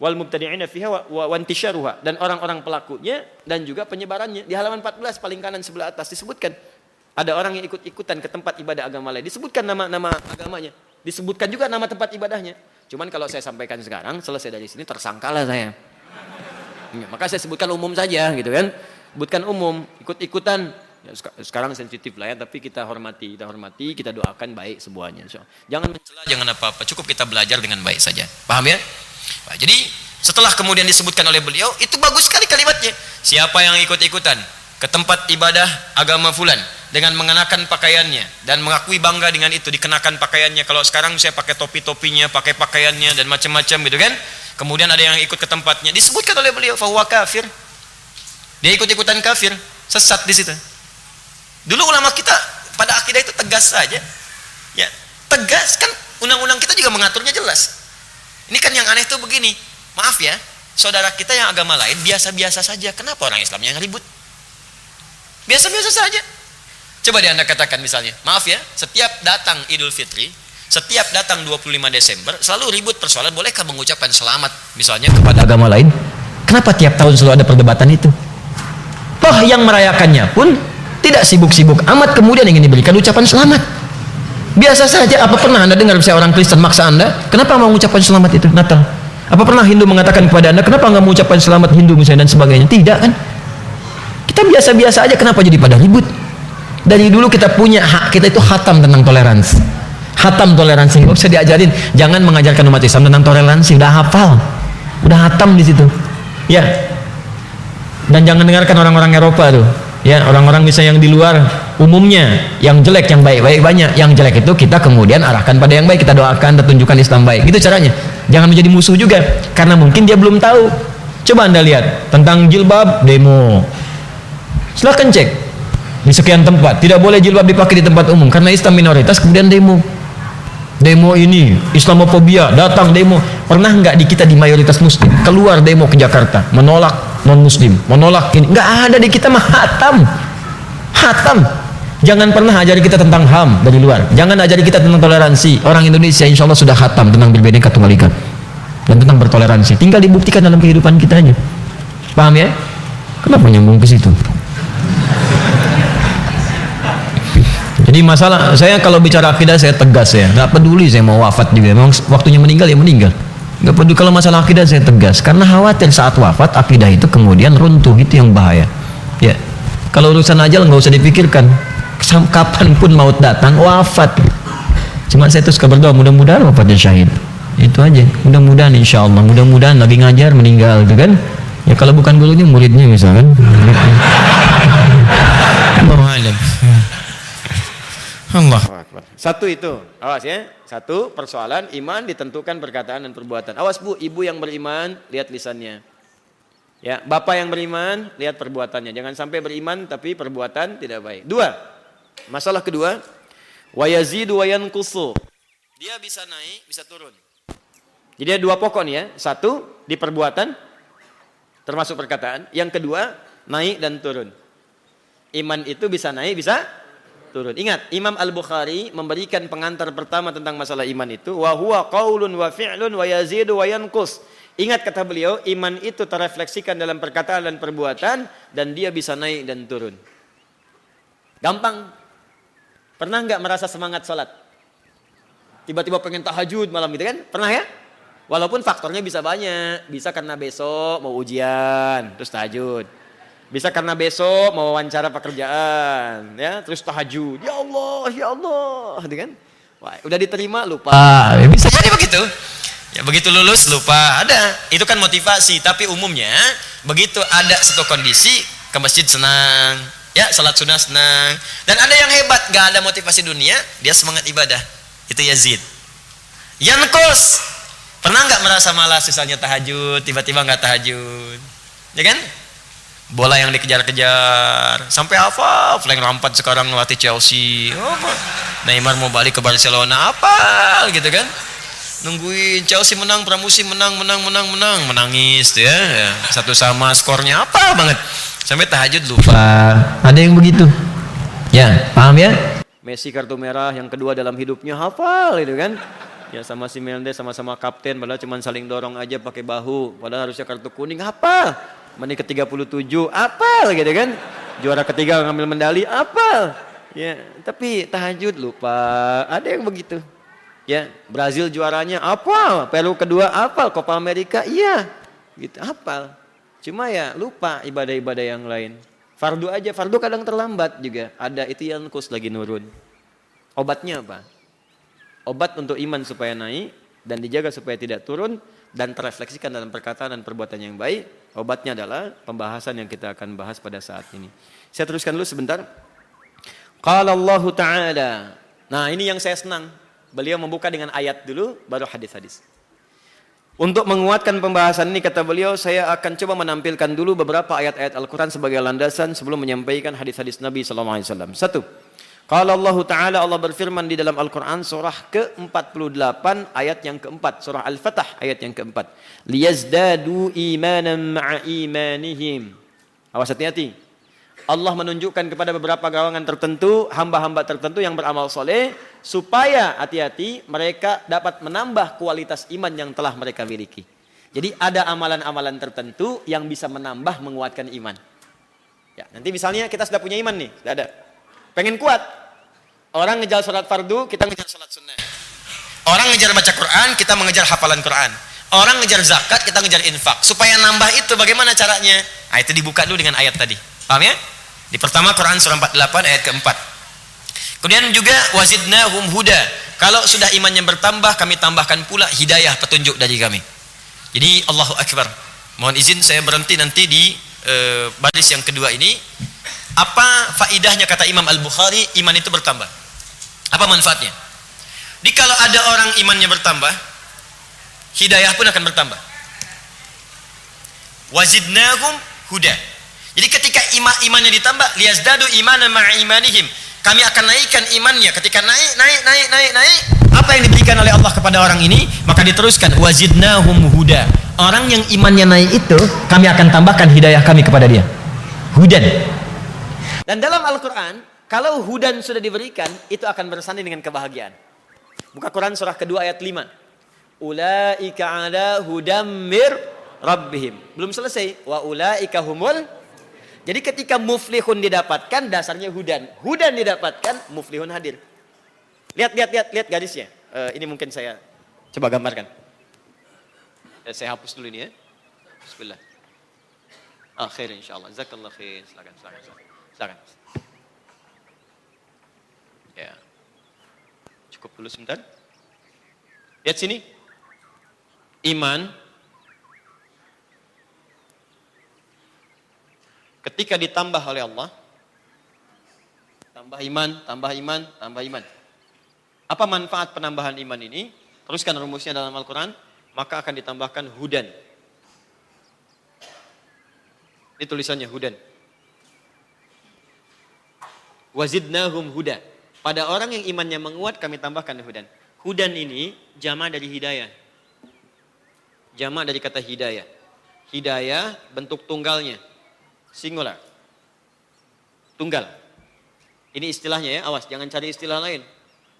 B: Wal mubtadi'ina fiha wa intisyaruha, dan orang-orang pelakunya dan juga penyebarannya. Di halaman 14 paling kanan sebelah atas disebutkan ada orang yang ikut-ikutan ke tempat ibadah agama lain. Disebutkan nama-nama agamanya. Disebutkan juga nama tempat ibadahnya. Cuman kalau saya sampaikan sekarang, selesai dari sini tersangkalah saya. Ya, maka saya sebutkan umum saja gitu kan. Sebutkan umum, ikut-ikutan. Ya, sekarang sensitif lah ya, tapi kita hormati, kita doakan baik semuanya. Jangan mencela, jangan apa-apa, cukup kita belajar dengan baik saja. Paham ya? Nah, jadi setelah kemudian disebutkan oleh beliau, itu bagus sekali kalimatnya. Siapa yang ikut-ikutan ke tempat ibadah agama fulan dengan mengenakan pakaiannya dan mengakui bangga dengan itu, dikenakan pakaiannya. Kalau sekarang saya pakai topi-topinya, pakai pakaiannya dan macam-macam gitu kan. Kemudian ada yang ikut ke tempatnya, disebutkan oleh beliau fahuwa kafir. Dia ikut-ikutan kafir, sesat di situ. Dulu ulama kita pada akidah itu tegas saja. Ya, tegas kan, undang-undang kita juga mengaturnya jelas. Ini kan yang aneh tuh begini. Maaf ya, saudara kita yang agama lain biasa-biasa saja. Kenapa orang Islam yang ribut? Biasa-biasa saja. Coba deh Anda katakan misalnya, maaf ya, setiap datang Idul Fitri, setiap datang 25 Desember, selalu ribut persoalan bolehkah mengucapkan selamat misalnya kepada agama lain. Kenapa tiap tahun selalu ada perdebatan itu? Toh yang merayakannya pun tidak sibuk-sibuk amat kemudian ingin diberikan ucapan selamat. Biasa saja. Apa pernah Anda dengar saya orang Kristen maksa Anda, kenapa mau mengucapkan selamat itu Natal? Apa pernah Hindu mengatakan kepada Anda, kenapa nggak mengucapkan selamat Hindu misalnya dan sebagainya? Tidak kan? Kita biasa-biasa aja, kenapa jadi pada ribut? Dari dulu kita punya hak, kita itu khatam tentang toleransi. Khatam toleransi, nggak usah diajarin. Jangan mengajarkan umat Islam tentang toleransi, udah hafal, udah khatam di situ. Ya. Dan jangan dengarkan orang-orang Eropa tuh. Ya, orang-orang misalnya yang di luar, umumnya yang jelek, yang baik-baik banyak. Yang jelek itu kita kemudian arahkan pada yang baik, kita doakan, kita tunjukkan Islam baik. Gitu caranya. Jangan menjadi musuh juga, karena mungkin dia belum tahu. Coba Anda lihat tentang jilbab, demo. Silahkan cek di sekian tempat, tidak boleh jilbab dipakai di tempat umum karena Islam minoritas, kemudian demo. Demo ini Islamofobia, datang demo. Pernah nggak di kita di mayoritas muslim keluar demo ke Jakarta menolak non muslim, menolak ini? Nggak ada di kita mah hatam. Jangan pernah ajari kita tentang HAM dari luar, jangan ajari kita tentang toleransi. Orang Indonesia insya Allah sudah hatam tentang Bhinneka Tunggal Ika dan tentang bertoleransi, tinggal dibuktikan dalam kehidupan kita aja. Paham ya? Kenapa nyambung ke situ? Jadi masalah saya kalau bicara akidah saya tegas ya, nggak peduli saya mau wafat juga, memang waktunya meninggal ya meninggal, nggak peduli. Kalau masalah akidah saya tegas, karena khawatir saat wafat akidah itu kemudian runtuh, itu yang bahaya. Ya, kalau urusan ajal nggak usah dipikirkan, kapanpun maut datang wafat. Cuma saya terus berdoa mudah-mudahan wafatnya syahid, itu aja. Mudah-mudahan insya Allah, mudah-mudahan lagi ngajar meninggal, gitu kan? Ya kalau bukan gurunya muridnya misalkan. Allah. Satu itu, awas ya. Satu, persoalan iman ditentukan perkataan dan perbuatan. Awas Bu, ibu yang beriman, lihat lisannya. Ya, bapak yang beriman, lihat perbuatannya. Jangan sampai beriman tapi perbuatan tidak baik. Dua, masalah kedua, wa yazidu wa yanqusu. Dia bisa naik, bisa turun. Jadi ada dua pokok nih ya. Satu, di perbuatan, termasuk perkataan. Yang kedua, naik dan turun. Iman itu bisa naik, bisa turun. Ingat, Imam Al-Bukhari memberikan pengantar pertama tentang masalah iman itu, wa huwa qaulun wa fi'lun wa yazidu wa yanqus. Ingat kata beliau, iman itu terefleksikan dalam perkataan dan perbuatan dan dia bisa naik dan turun. Gampang. Pernah nggak merasa semangat sholat? Tiba-tiba pengen tahajud malam gitu kan? Pernah ya? Walaupun faktornya bisa banyak. Bisa karena besok mau ujian, terus tahajud. Bisa karena besok mau wawancara pekerjaan, ya, terus tahajud. Ya Allah, gitu kan? Wah, udah diterima lupa.
A: Bisa jadi begitu. Ya begitu lulus lupa. Ada. Itu kan motivasi, tapi umumnya begitu ada satu kondisi ke masjid senang, ya salat sunnah senang. Dan ada yang hebat, gak ada motivasi dunia, dia semangat ibadah. Itu Yazid. Yanqus. Pernah nggak merasa malas misalnya tahajud, tiba-tiba nggak tahajud, ya kan? Bola yang dikejar-kejar, sampai hafal, Frank Lampard sekarang ngelatih Chelsea, Neymar mau balik ke Barcelona, apa gitu kan? Nungguin Chelsea menang, pramusim menangis tuh ya, satu sama skornya apa banget, sampai tahajud lupa. Ada yang begitu, ya paham ya?
B: Messi kartu merah yang kedua dalam hidupnya hafal itu kan? Ya sama si Mendes sama-sama kapten, padahal cuma saling dorong aja pakai bahu, padahal harusnya kartu kuning hafal. Menit ke-37 apal gitu kan, juara ketiga ngambil medali apal ya, tapi tahajud lupa. Ada yang begitu ya. Brazil juaranya apal, Peru kedua apal, Copa America iya gitu apal, cuma ya lupa ibadah-ibadah yang lain. Fardu aja, fardu kadang terlambat juga ada, itu yang kus lagi nurun. Obatnya apa? Obat untuk iman supaya naik dan dijaga supaya tidak turun dan terrefleksikan dalam perkataan dan perbuatan yang baik. Obatnya adalah pembahasan yang kita akan bahas pada saat ini. Saya teruskan dulu sebentar. Qala Allah Ta'ala. Nah, ini yang saya senang. Beliau membuka dengan ayat dulu, baru hadis-hadis. Untuk menguatkan pembahasan ini, kata beliau, saya akan coba menampilkan dulu beberapa ayat-ayat Al-Quran sebagai landasan sebelum menyampaikan hadis-hadis Nabi SAW. Satu. Qala Allah Ta'ala, Allah berfirman di dalam Al-Quran surah ke-48 ayat yang keempat, surah Al-Fatah ayat yang keempat. Liyazdadu imanan ma'a imanihim. Awas hati-hati. Allah menunjukkan kepada beberapa golongan tertentu, hamba-hamba tertentu yang beramal soleh, supaya hati-hati mereka dapat menambah kualitas iman yang telah mereka miliki. Jadi ada amalan-amalan tertentu yang bisa menambah, menguatkan iman. Ya, nanti misalnya kita sudah punya iman nih, sudah ada. Pengen kuat. Orang ngejar sholat fardu, kita ngejar sholat sunnah. Orang ngejar baca Quran, kita mengejar hafalan Quran. Orang ngejar zakat, kita ngejar infak. Supaya nambah itu bagaimana caranya? Nah, itu dibuka dulu dengan ayat tadi. Paham ya? Di pertama Quran surah 48 ayat keempat. Kemudian juga wazidnahum huda. Kalau sudah imannya bertambah, kami tambahkan pula hidayah, petunjuk dari kami. Jadi Allahu Akbar. Mohon izin saya berhenti nanti di baris yang kedua ini. Apa faidahnya kata Imam Al-Bukhari iman itu bertambah? Apa manfaatnya? Jadi kalau ada orang imannya bertambah, hidayah pun akan bertambah. Wazidnahum huda. Jadi ketika imannya ditambah, liyazdadu imanan ma'a imanihim. Kami akan naikkan imannya. Ketika naik, apa yang diberikan oleh Allah kepada orang ini, maka diteruskan wazidnahum huda. Orang yang imannya naik itu, kami akan tambahkan hidayah kami kepada dia. Hudan. Dan dalam Al-Quran, kalau hudan sudah diberikan, itu akan bersanding dengan kebahagiaan. Buka Quran surah kedua ayat 5. Ulaika ala hudam mir rabbihim. Belum selesai. Wa ulaika humul. Jadi ketika muflihun didapatkan, dasarnya hudan. Hudan didapatkan, muflihun hadir. Lihat garisnya. Ini mungkin saya coba gambarkan. Saya hapus dulu ini ya. Bismillah. Khair insyaallah. Jazakallah khair. Silakan. Ya. Cukup dulu sebentar. Lihat sini. Iman ketika ditambah oleh Allah, tambah iman. Apa manfaat penambahan iman ini? Teruskan rumusnya dalam Al-Quran, maka akan ditambahkan hudan. Ini tulisannya hudan. Wazidnahum huda. Pada orang yang imannya menguat, kami tambahkan hudan. Hudan ini jamak dari hidayah. Jamak dari kata hidayah. Hidayah bentuk tunggalnya. Singular. Tunggal. Ini istilahnya ya, awas jangan cari istilah lain.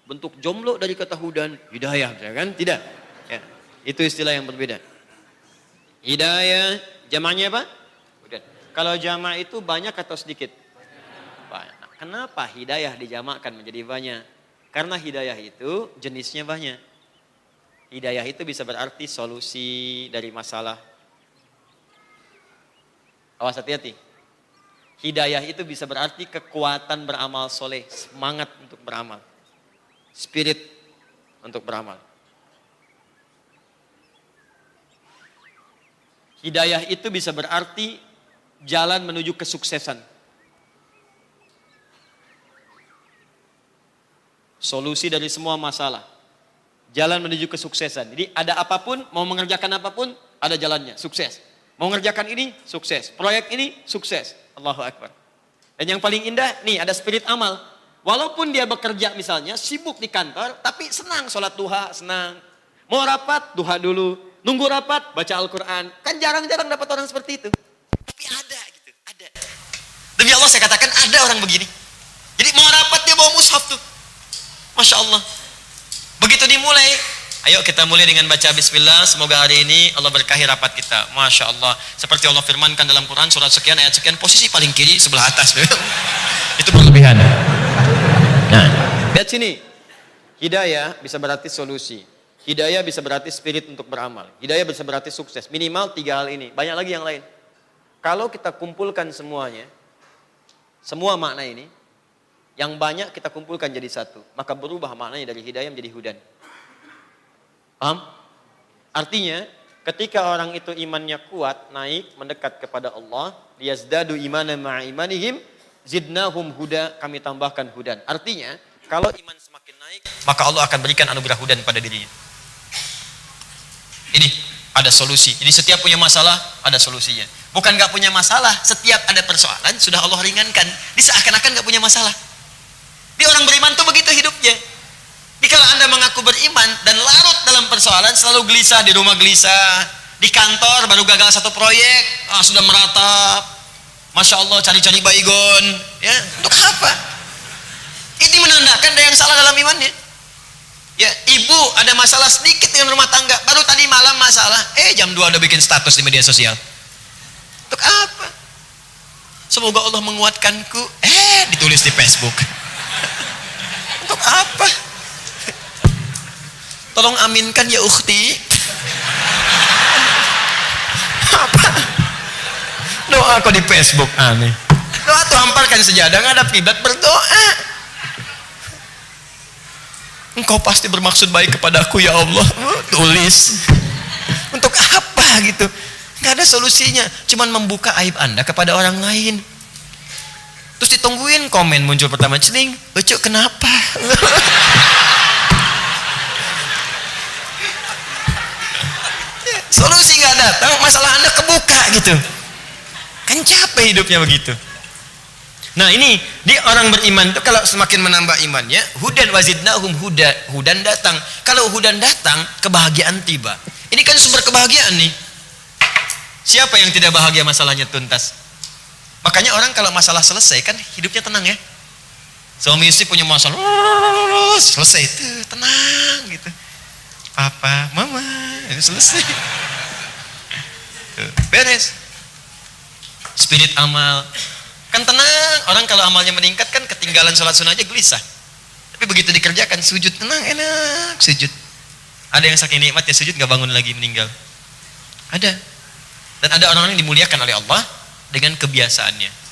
B: Bentuk jomblo dari kata hudan, hidayah, ya kan? Tidak. Ya, itu istilah yang berbeda. Hidayah jamaknya apa? Hudan. Kalau jamak itu banyak atau sedikit? Banyak. Kenapa hidayah dijamakkan menjadi banyak? Karena hidayah itu jenisnya banyak. Hidayah itu bisa berarti solusi dari masalah. Awas hati-hati. Hidayah itu bisa berarti kekuatan beramal soleh, semangat untuk beramal, spirit untuk beramal. Hidayah itu bisa berarti jalan menuju kesuksesan. Solusi dari semua masalah. Jalan menuju kesuksesan. Jadi ada apapun, mau mengerjakan apapun, ada jalannya, sukses. Mau mengerjakan ini, sukses. Proyek ini, sukses. Allahu Akbar. Dan yang paling indah, nih ada spirit amal. Walaupun dia bekerja misalnya, sibuk di kantor, tapi senang sholat duha, senang. Mau rapat, duha dulu. Nunggu rapat, baca Al-Quran. Kan jarang-jarang dapat orang seperti itu. Tapi ada gitu, ada. Demi Allah saya katakan ada orang begini. Jadi mau rapat dia bawa mushaf tuh. Masya Allah. Begitu dimulai, ayo kita mulai dengan baca bismillah. Semoga hari ini Allah berkahi rapat kita. Masya Allah. Seperti Allah firmankan dalam Quran, surat sekian, ayat sekian, posisi paling kiri sebelah atas. Itu berlebihan. Nah, lihat sini. Hidayah bisa berarti solusi. Hidayah bisa berarti spirit untuk beramal. Hidayah bisa berarti sukses. Minimal 3 hal ini. Banyak lagi yang lain. Kalau kita kumpulkan semuanya, semua makna ini, yang banyak kita kumpulkan jadi satu, maka berubah maknanya dari hidayah menjadi hudan. Paham? Artinya, ketika orang itu imannya kuat, naik, mendekat kepada Allah, liyazdadu imanan ma'a imanihim, zidnahum huda, kami tambahkan hudan. Artinya, kalau iman semakin naik, maka Allah akan berikan anugerah hudan pada dirinya. Ini ada solusi. Jadi setiap punya masalah, ada solusinya. Bukan gak punya masalah, setiap ada persoalan, sudah Allah ringankan. Ini seakan-akan gak punya masalah. Di orang beriman tuh begitu hidupnya. Jadi kalau Anda mengaku beriman dan larut dalam persoalan, selalu gelisah, di rumah gelisah, di kantor baru gagal satu proyek, sudah meratap, Masya Allah cari-cari baygon, ya, untuk apa? Ini menandakan ada yang salah dalam imannya. Ya, ibu ada masalah sedikit dengan rumah tangga, baru tadi malam masalah, jam 2 udah bikin status di media sosial. Untuk apa? Semoga Allah menguatkanku, ditulis di Facebook. Untuk apa? Tolong aminkan ya ukhti. Apa? Doa kok di Facebook aneh. Doa tuh hamparkan sejadah, ngadap kiblat, berdoa. Engkau pasti bermaksud baik kepadaku ya Allah. Tulis. Untuk apa gitu? Gak ada solusinya. Cuman membuka aib Anda kepada orang lain. Terus ditungguin komen muncul pertama, celing, Ucuk kenapa? Solusi nggak datang, masalah Anda kebuka gitu. Kan capek hidupnya begitu. Nah ini, di orang beriman tuh kalau semakin menambah imannya, hudan wazidnahum huda, hudan datang. Kalau hudan datang, kebahagiaan tiba. Ini kan sumber kebahagiaan nih. Siapa yang tidak bahagia masalahnya tuntas? Makanya orang kalau masalah selesai kan hidupnya tenang ya. Suami istri punya masalah, selesai itu tenang gitu. Papa, mama, ini selesai. Tuh, beres. Spirit amal kan tenang. Orang kalau amalnya meningkat kan ketinggalan sholat sunnah aja gelisah. Tapi begitu dikerjakan sujud tenang, enak sujud. Ada yang saking nikmat ya sujud nggak bangun lagi meninggal. Ada. Dan ada orang-orang yang dimuliakan oleh Allah dengan kebiasaannya.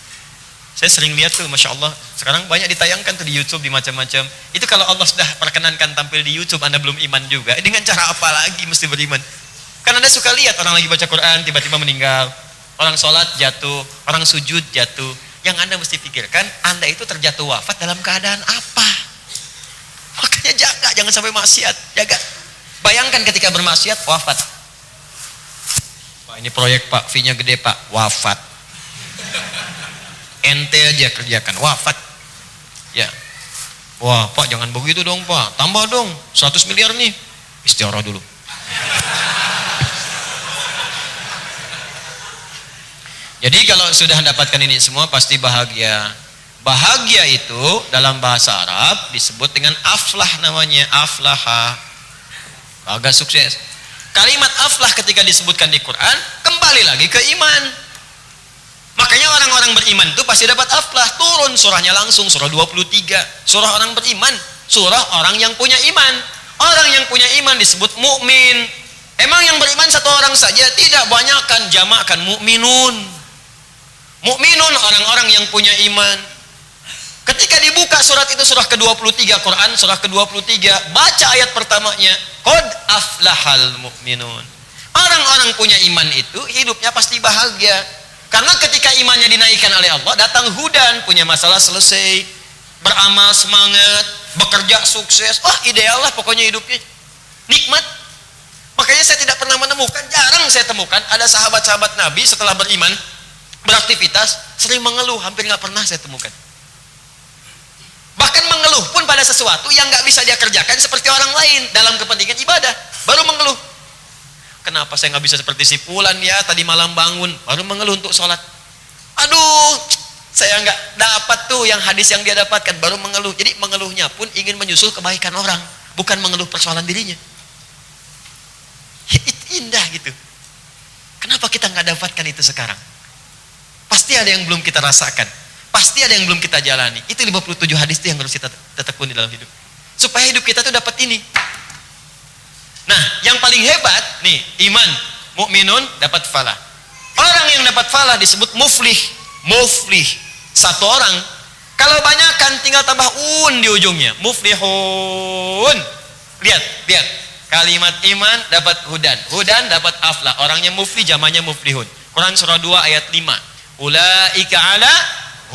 B: Saya sering lihat tuh, Masya Allah, sekarang banyak ditayangkan tuh di YouTube, di macam-macam. Itu kalau Allah sudah perkenankan tampil di YouTube, Anda belum iman juga, dengan cara apa lagi mesti beriman? Kan Anda suka lihat orang lagi baca Quran, tiba-tiba meninggal. Orang sholat jatuh, orang sujud jatuh. Yang Anda mesti pikirkan, Anda itu terjatuh wafat dalam keadaan apa? Makanya jaga, jangan sampai maksiat, jaga. Bayangkan ketika bermaksiat, wafat. Pak, ini proyek Pak, fee-nya gede Pak, wafat. Ente aja kerjakan, wafat. Ya. Wah Pak jangan begitu dong Pak, tambah dong 100 miliar nih. Istiarah dulu. Jadi kalau sudah mendapatkan ini semua pasti bahagia. Bahagia itu dalam bahasa Arab disebut dengan aflah namanya, aflaha. Agak sukses. Kalimat aflah ketika disebutkan di Quran kembali lagi ke iman. Makanya orang-orang beriman itu pasti dapat aflah. Turun surahnya langsung, surah 23. Surah orang beriman, surah orang yang punya iman. Orang yang punya iman disebut mukmin. Emang yang beriman satu orang saja? Tidak, banyakkan, jamakkan mukminun.
A: Mukminun, orang-orang yang punya iman. Ketika dibuka surat itu, surah ke-23 Quran, surah ke-23, baca ayat pertamanya, qad aflahal mu'minun. Orang-orang punya iman itu hidupnya pasti bahagia. Karena ketika imannya dinaikkan oleh Allah, datang hudan, punya masalah selesai, beramal semangat, bekerja sukses, wah ideal lah pokoknya hidupnya, nikmat. Makanya saya tidak pernah menemukan, jarang saya temukan ada sahabat-sahabat Nabi setelah beriman, beraktivitas, sering mengeluh, hampir nggak pernah saya temukan. Bahkan mengeluh pun pada sesuatu yang nggak bisa dia kerjakan seperti orang lain dalam kepentingan ibadah, baru mengeluh. Kenapa saya nggak bisa seperti si Fulan ya, tadi malam bangun, baru mengeluh untuk sholat. Aduh, saya nggak dapat tuh yang hadis yang dia dapatkan, baru mengeluh. Jadi mengeluhnya pun ingin menyusul kebaikan orang, bukan mengeluh persoalan dirinya. Ya, itu indah gitu. Kenapa kita nggak dapatkan itu sekarang? Pasti ada yang belum kita rasakan, pasti ada yang belum kita jalani. Itu 57 hadis itu yang harus kita tekuni dalam hidup, supaya hidup kita tuh dapat ini. Nah, yang paling hebat nih, iman, mukminun dapat falah. Orang yang dapat falah disebut muflih. Muflih, satu orang. Kalau banyakan tinggal tambah di ujungnya, muflihun. Lihat, lihat. Kalimat iman dapat hudan, hudan dapat aflah. Orangnya muflih, jamannya muflihun. Quran surah 2 ayat 5. Ulaika ala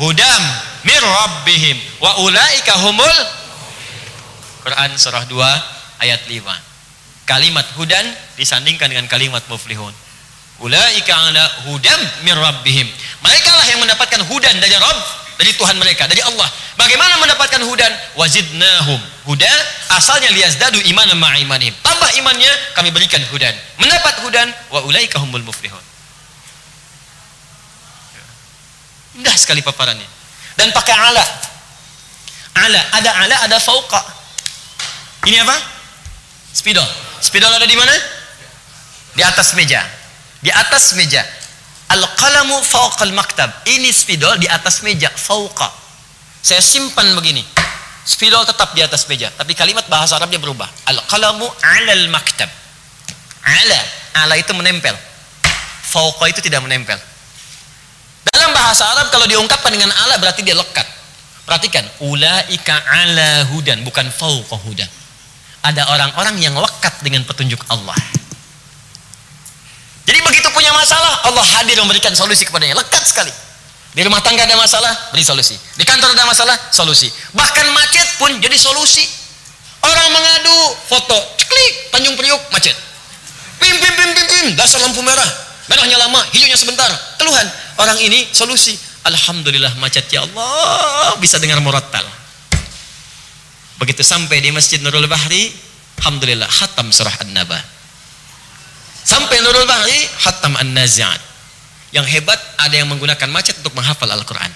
A: hudam mir rabbihim wa ulaika humul. Quran surah 2 ayat 5. Kalimat hudan disandingkan dengan kalimat muflihun. Ulaika ala hudam mir rabbihim. Mereka lah yang mendapatkan hudan dari Rabb, dari Tuhan mereka, dari Allah. Bagaimana mendapatkan hudan? Wazidnahum huda, asalnya liyazdadu imanan ma'a imanihim. Tambah imannya, kami berikan hudan. Mendapat hudan, wa ulaika humul muflihun. Indah sekali paparannya. Dan pakai ala. Ala, ada fauqa. Ini apa? Spidol. Spidol ada di mana? Di atas meja. Di atas meja. Al-qalamu fauqal maktab. Ini spidol di atas meja, fauqa. Saya simpan begini. Spidol tetap di atas meja, tapi kalimat bahasa Arabnya berubah. Al-qalamu 'alal maktab. Ala itu menempel. Fauqa itu tidak menempel. Dalam bahasa Arab kalau diungkapkan dengan ala berarti dia lekat. Perhatikan, ulaika ala hudan, bukan fauqa hudan. Ada orang-orang yang lekat dengan petunjuk Allah. Jadi begitu punya masalah, Allah hadir memberikan solusi kepadanya. Lekat sekali. Di rumah tangga ada masalah, beri solusi. Di kantor ada masalah, solusi. Bahkan macet pun jadi solusi. Orang mengadu, foto, klik, Tanjung Priok, macet. Pim, dasar lampu merah. Merahnya lama, hijaunya sebentar. Keluhan. Orang ini solusi. Alhamdulillah macet, ya Allah, bisa dengar murattal. Begitu sampai di Masjid Nurul Bahri, alhamdulillah, khatam surah An-Naba. Sampai Nurul Bahri, khatam An-Nazi'at. Yang hebat, ada yang menggunakan macet untuk menghafal Al-Quran.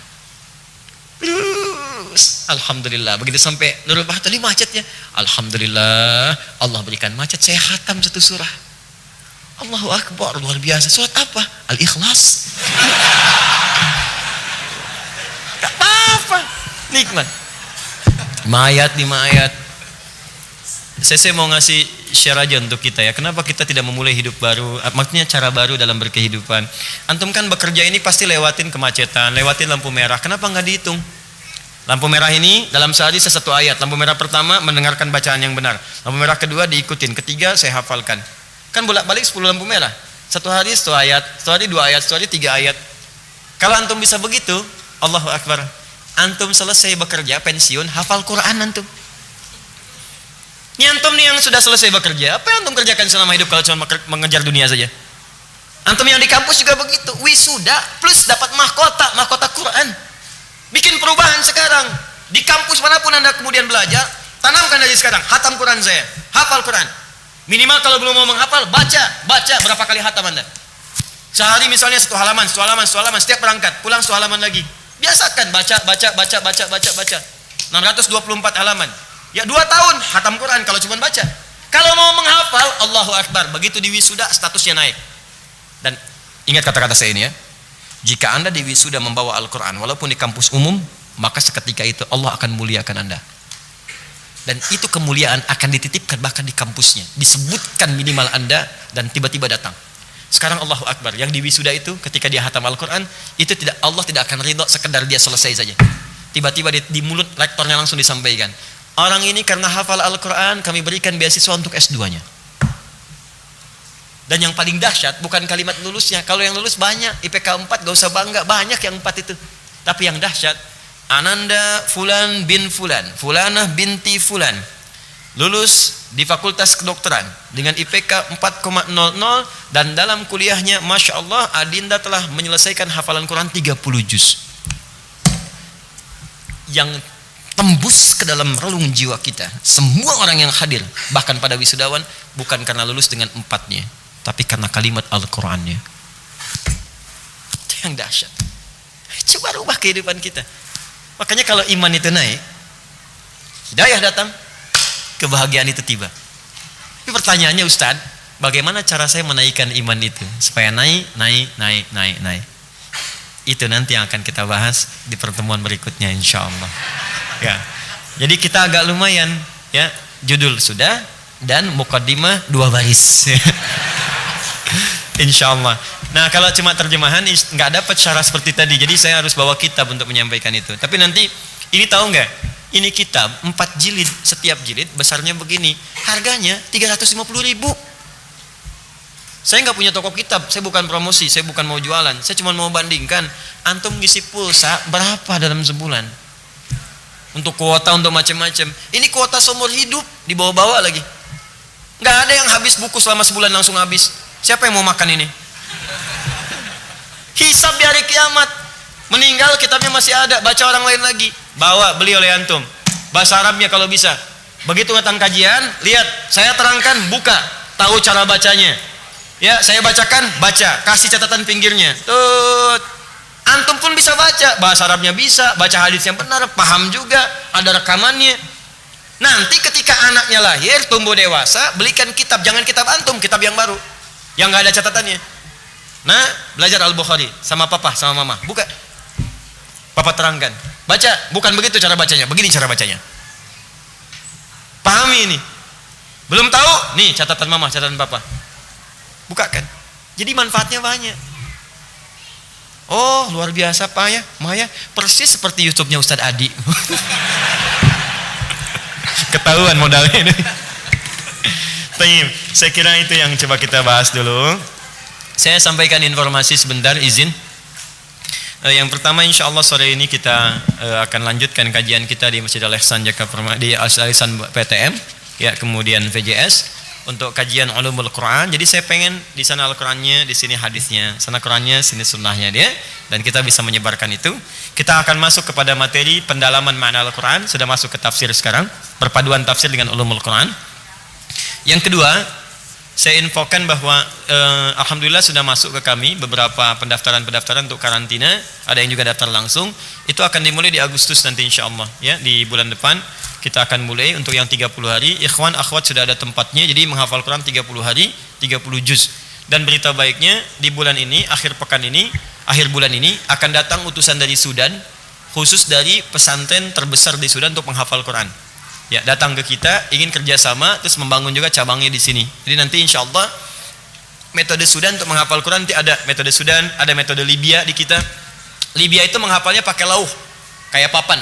A: Terus, alhamdulillah, begitu sampai Nurul Bahri, tadi macetnya. Alhamdulillah, Allah berikan macet, saya khatam satu surah. Allahu Akbar, luar biasa. Surat apa? Al-Ikhlas. Gak apa-apa, nikmat. 5 ayat. Saya mau ngasih share aja untuk kita ya. Kenapa kita tidak memulai hidup baru? Maksudnya cara baru dalam berkehidupan. Antum kan bekerja ini pasti lewatin kemacetan, lewatin lampu merah. Kenapa nggak dihitung? Lampu merah ini dalam sehari satu ayat. Lampu merah pertama mendengarkan bacaan yang benar. Lampu merah kedua diikutin. Ketiga saya hafalkan. Kan bolak-balik 10 lampu merah. Satu hari 1 ayat, satu hari 2 ayat, satu hari 3 ayat. Kalau antum bisa begitu, Allahu Akbar. Antum selesai bekerja, pensiun, hafal Quran antum. Ini antum nih yang sudah selesai bekerja, apa yang antum kerjakan selama hidup kalau cuma mengejar dunia saja? Antum yang di kampus juga begitu, wisuda plus dapat mahkota Quran. Bikin perubahan sekarang. Di kampus manapun Anda kemudian belajar, tanamkan dari sekarang, hatam Quran saya, hafal Quran. Minimal kalau belum mau menghafal, baca berapa kali hatam Anda? Sehari misalnya 1 halaman, setiap berangkat, pulang 1 halaman lagi. Biasakan baca. 624 halaman. Ya 2 tahun hatam Quran kalau cuma baca. Kalau mau menghafal, Allahu Akbar. Begitu di wisuda statusnya naik. Dan ingat kata-kata saya ini ya. Jika Anda di wisuda membawa Al-Quran walaupun di kampus umum, maka seketika itu Allah akan muliakan Anda. Dan itu kemuliaan akan dititipkan bahkan di kampusnya. Disebutkan minimal Anda dan tiba-tiba datang. Sekarang Allahu Akbar, yang di wisuda itu ketika dia hatam Al-Quran, itu Allah tidak akan ridho sekedar dia selesai saja. Tiba-tiba di mulut rektornya langsung disampaikan, orang ini karena hafal Al-Quran kami berikan beasiswa untuk S2-nya. Dan yang paling dahsyat bukan kalimat lulusnya. Kalau yang lulus banyak, IPK 4 gak usah bangga, banyak yang 4 itu. Tapi yang dahsyat, Ananda Fulan bin Fulan, Fulanah binti Fulan, lulus di Fakultas Kedokteran dengan IPK 4,00, dan dalam kuliahnya Masya Allah Adinda telah menyelesaikan hafalan Quran 30 juz. Yang tembus ke dalam relung jiwa kita, semua orang yang hadir, bahkan pada wisudawan, bukan karena lulus dengan 4-nya, tapi karena kalimat Al-Qurannya. Itu yang dahsyat. Coba rubah kehidupan kita. Makanya kalau iman itu naik, hidayah datang, kebahagiaan itu tiba. Tapi pertanyaannya, Ustadz, bagaimana cara saya menaikkan iman itu supaya naik? Itu nanti yang akan kita bahas di pertemuan berikutnya, insya Allah. Ya, jadi kita agak lumayan, ya, judul sudah dan mukaddimah 2 baris. Insya Allah. Nah, kalau cuma terjemahan nggak dapat syarah seperti tadi, jadi saya harus bawa kitab untuk menyampaikan itu. Tapi nanti ini tahu nggak? Ini kitab 4 jilid, setiap jilid besarnya begini, harganya 350.000. Saya nggak punya toko kitab, saya bukan promosi, saya bukan mau jualan, saya cuma mau bandingkan. Antum ngisi pulsa berapa dalam sebulan? Untuk kuota, untuk macam-macam. Ini kuota seumur hidup, dibawa-bawa lagi. Nggak ada yang habis buku selama sebulan langsung habis. Siapa yang mau makan ini? Hisab di hari kiamat. Meninggal kitabnya masih ada, baca orang lain lagi. Bawa, beli oleh antum. Bahasa Arabnya kalau bisa. Begitu datang kajian, lihat, saya terangkan, buka, tahu cara bacanya. Ya, saya bacakan, baca, kasih catatan pinggirnya. Tuh, antum pun bisa baca, bahasa Arabnya bisa, baca hadis yang benar, paham juga, ada rekamannya. Nanti ketika anaknya lahir, tumbuh dewasa, belikan kitab, jangan kitab antum, kitab yang baru, yang nggak ada catatannya. Nah, belajar Al-Bukhari sama papa, sama mama, buka. Papa terangkan, baca, bukan begitu cara bacanya, begini cara bacanya. Pahami ini. Belum tahu? Nih catatan mama, catatan papa. Bukakan. Jadi manfaatnya banyak. Oh, luar biasa Pak ya, Maya, persis seperti YouTube-nya Ustadz Adi. Ketahuan modalnya ini. Tayyib, saya kira itu yang coba kita bahas dulu. Saya sampaikan informasi sebentar, izin. Yang pertama, insya Allah sore ini kita akan lanjutkan kajian kita di Masjid Al-Ihsan Jakarta, di Al-Ihsan PTM, ya, kemudian VJS untuk kajian ulumul Quran. Jadi saya pengen di sana Al-Qurannya, di sini hadisnya, sana Qurannya, sini sunnahnya dia, dan kita bisa menyebarkan itu. Kita akan masuk kepada materi pendalaman makna Al-Quran, sudah masuk ke tafsir sekarang, perpaduan tafsir dengan ulumul Quran. Yang kedua, saya infokan bahwa alhamdulillah sudah masuk ke kami beberapa pendaftaran untuk karantina, ada yang juga daftar langsung. Itu akan dimulai di Agustus nanti insya Allah, ya, di bulan depan kita akan mulai untuk yang 30 hari. Ikhwan akhwat sudah ada tempatnya, jadi menghafal Quran 30 hari 30 juz. Dan berita baiknya di bulan ini, akhir bulan ini akan datang utusan dari Sudan, khusus dari pesantren terbesar di Sudan untuk menghafal Quran. Ya, datang ke kita, ingin kerjasama, terus membangun juga cabangnya di sini. Jadi nanti insya Allah metode Sudan untuk menghafal Quran nanti ada metode Sudan, ada metode Libya di kita. Libya itu menghafalnya pakai lauh, kayak papan.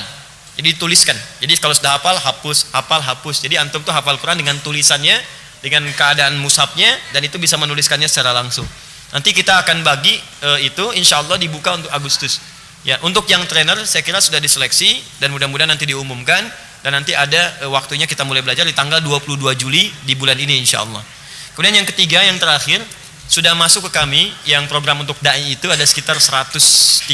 A: Jadi dituliskan. Jadi kalau sudah hafal, hapus. Jadi antum tuh hafal Quran dengan tulisannya, dengan keadaan mushafnya, dan itu bisa menuliskannya secara langsung. Nanti kita akan bagi itu, insya Allah dibuka untuk Agustus. Ya, untuk yang trainer saya kira sudah diseleksi dan mudah-mudahan nanti diumumkan. Dan nanti ada waktunya kita mulai belajar di tanggal 22 Juli di bulan ini insya Allah. Kemudian yang ketiga, yang terakhir, sudah masuk ke kami yang program untuk da'i itu ada sekitar 113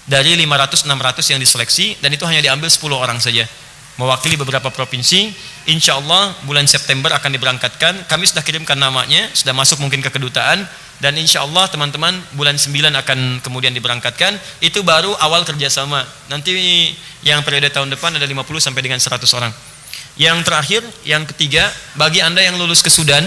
A: dari 500-600 yang diseleksi, dan itu hanya diambil 10 orang saja mewakili beberapa provinsi. Insya Allah bulan September akan diberangkatkan. Kami sudah kirimkan namanya, sudah masuk mungkin ke kedutaan, dan insya Allah teman-teman bulan 9 akan kemudian diberangkatkan. Itu baru awal kerjasama. Nanti yang periode tahun depan ada 50 sampai dengan 100 orang. Yang terakhir, yang ketiga, bagi anda yang lulus ke Sudan,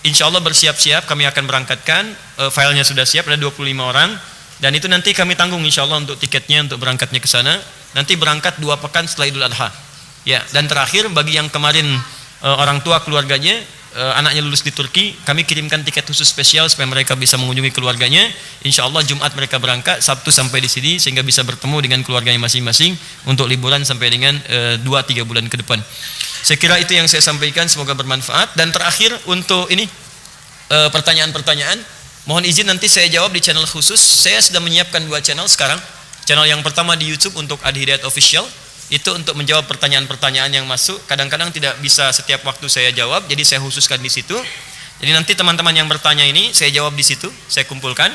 A: insya Allah bersiap-siap, kami akan berangkatkan. Filenya sudah siap, ada 25 orang, dan itu nanti kami tanggung insya Allah untuk tiketnya, untuk berangkatnya ke sana. Nanti berangkat 2 pekan setelah Idul Adha. Ya, dan terakhir bagi yang kemarin orang tua keluarganya, anaknya lulus di Turki, kami kirimkan tiket khusus spesial supaya mereka bisa mengunjungi keluarganya. Insya Allah Jumat mereka berangkat, Sabtu sampai di sini sehingga bisa bertemu dengan keluarganya masing-masing untuk liburan sampai dengan 2-3 bulan ke depan. Saya kira itu yang saya sampaikan, semoga bermanfaat. Dan terakhir untuk ini pertanyaan-pertanyaan, mohon izin nanti saya jawab di channel khusus. Saya sudah menyiapkan 2 channel sekarang. Channel yang pertama di YouTube untuk Adi Hidayat Official, itu untuk menjawab pertanyaan-pertanyaan yang masuk. Kadang-kadang tidak bisa setiap waktu saya jawab, jadi saya khususkan di situ. Jadi nanti teman-teman yang bertanya ini saya jawab di situ, saya kumpulkan.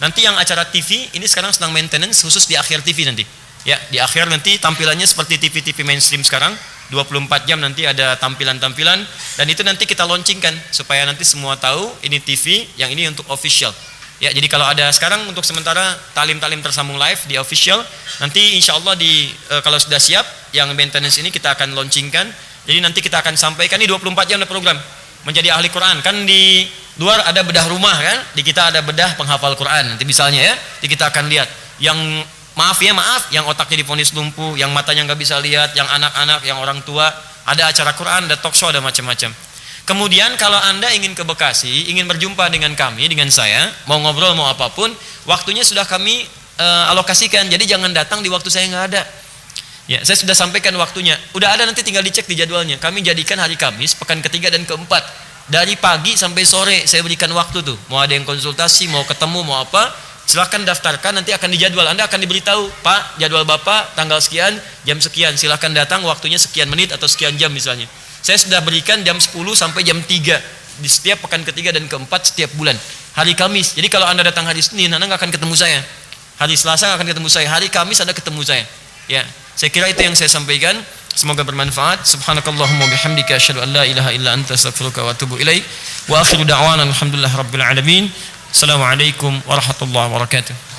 A: Nanti yang acara TV ini sekarang sedang maintenance khusus di akhir TV nanti. Ya, di akhir nanti tampilannya seperti TV-TV mainstream sekarang, 24 jam nanti ada tampilan-tampilan, dan itu nanti kita launchingkan supaya nanti semua tahu ini TV, yang ini untuk official. Ya, jadi kalau ada sekarang untuk sementara talim-talim tersambung live di official, nanti insya Allah kalau sudah siap yang maintenance ini kita akan launchingkan. Jadi nanti kita akan sampaikan, ini 24 jam ada program menjadi ahli Quran. Kan di luar ada bedah rumah kan, di kita ada bedah penghafal Quran. Nanti misalnya ya, di kita akan lihat yang maaf, yang otaknya divonis lumpuh, yang matanya nggak bisa lihat, yang anak-anak, yang orang tua, ada acara Quran, ada talk show, ada macam-macam. Kemudian kalau Anda ingin ke Bekasi, ingin berjumpa dengan kami, dengan saya, mau ngobrol, mau apapun, waktunya sudah kami alokasikan. Jadi jangan datang di waktu saya nggak ada. Ya, saya sudah sampaikan waktunya. Udah ada, nanti tinggal dicek di jadwalnya. Kami jadikan hari Kamis, pekan ketiga dan keempat. Dari pagi sampai sore saya berikan waktu tuh. Mau ada yang konsultasi, mau ketemu, mau apa, silahkan daftarkan, nanti akan dijadwal. Anda akan diberitahu, Pak, jadwal Bapak tanggal sekian, jam sekian, silahkan datang, waktunya sekian menit atau sekian jam misalnya. Saya sudah berikan jam 10 sampai jam 3 di setiap pekan ketiga dan keempat setiap bulan. Hari Kamis. Jadi kalau Anda datang hari Senin, Anda nggak akan ketemu saya. Hari Selasa nggak akan ketemu saya. Hari Kamis Anda ketemu saya. Ya, saya kira itu yang saya sampaikan. Semoga bermanfaat. Subhanakallahumma bihamdika asyhadu an la ilaha illa anta astaghfiruka wa atubu ilaik. Wa akhiru da'wana alhamdulillah rabbil alamin. Assalamualaikum warahmatullahi wabarakatuh.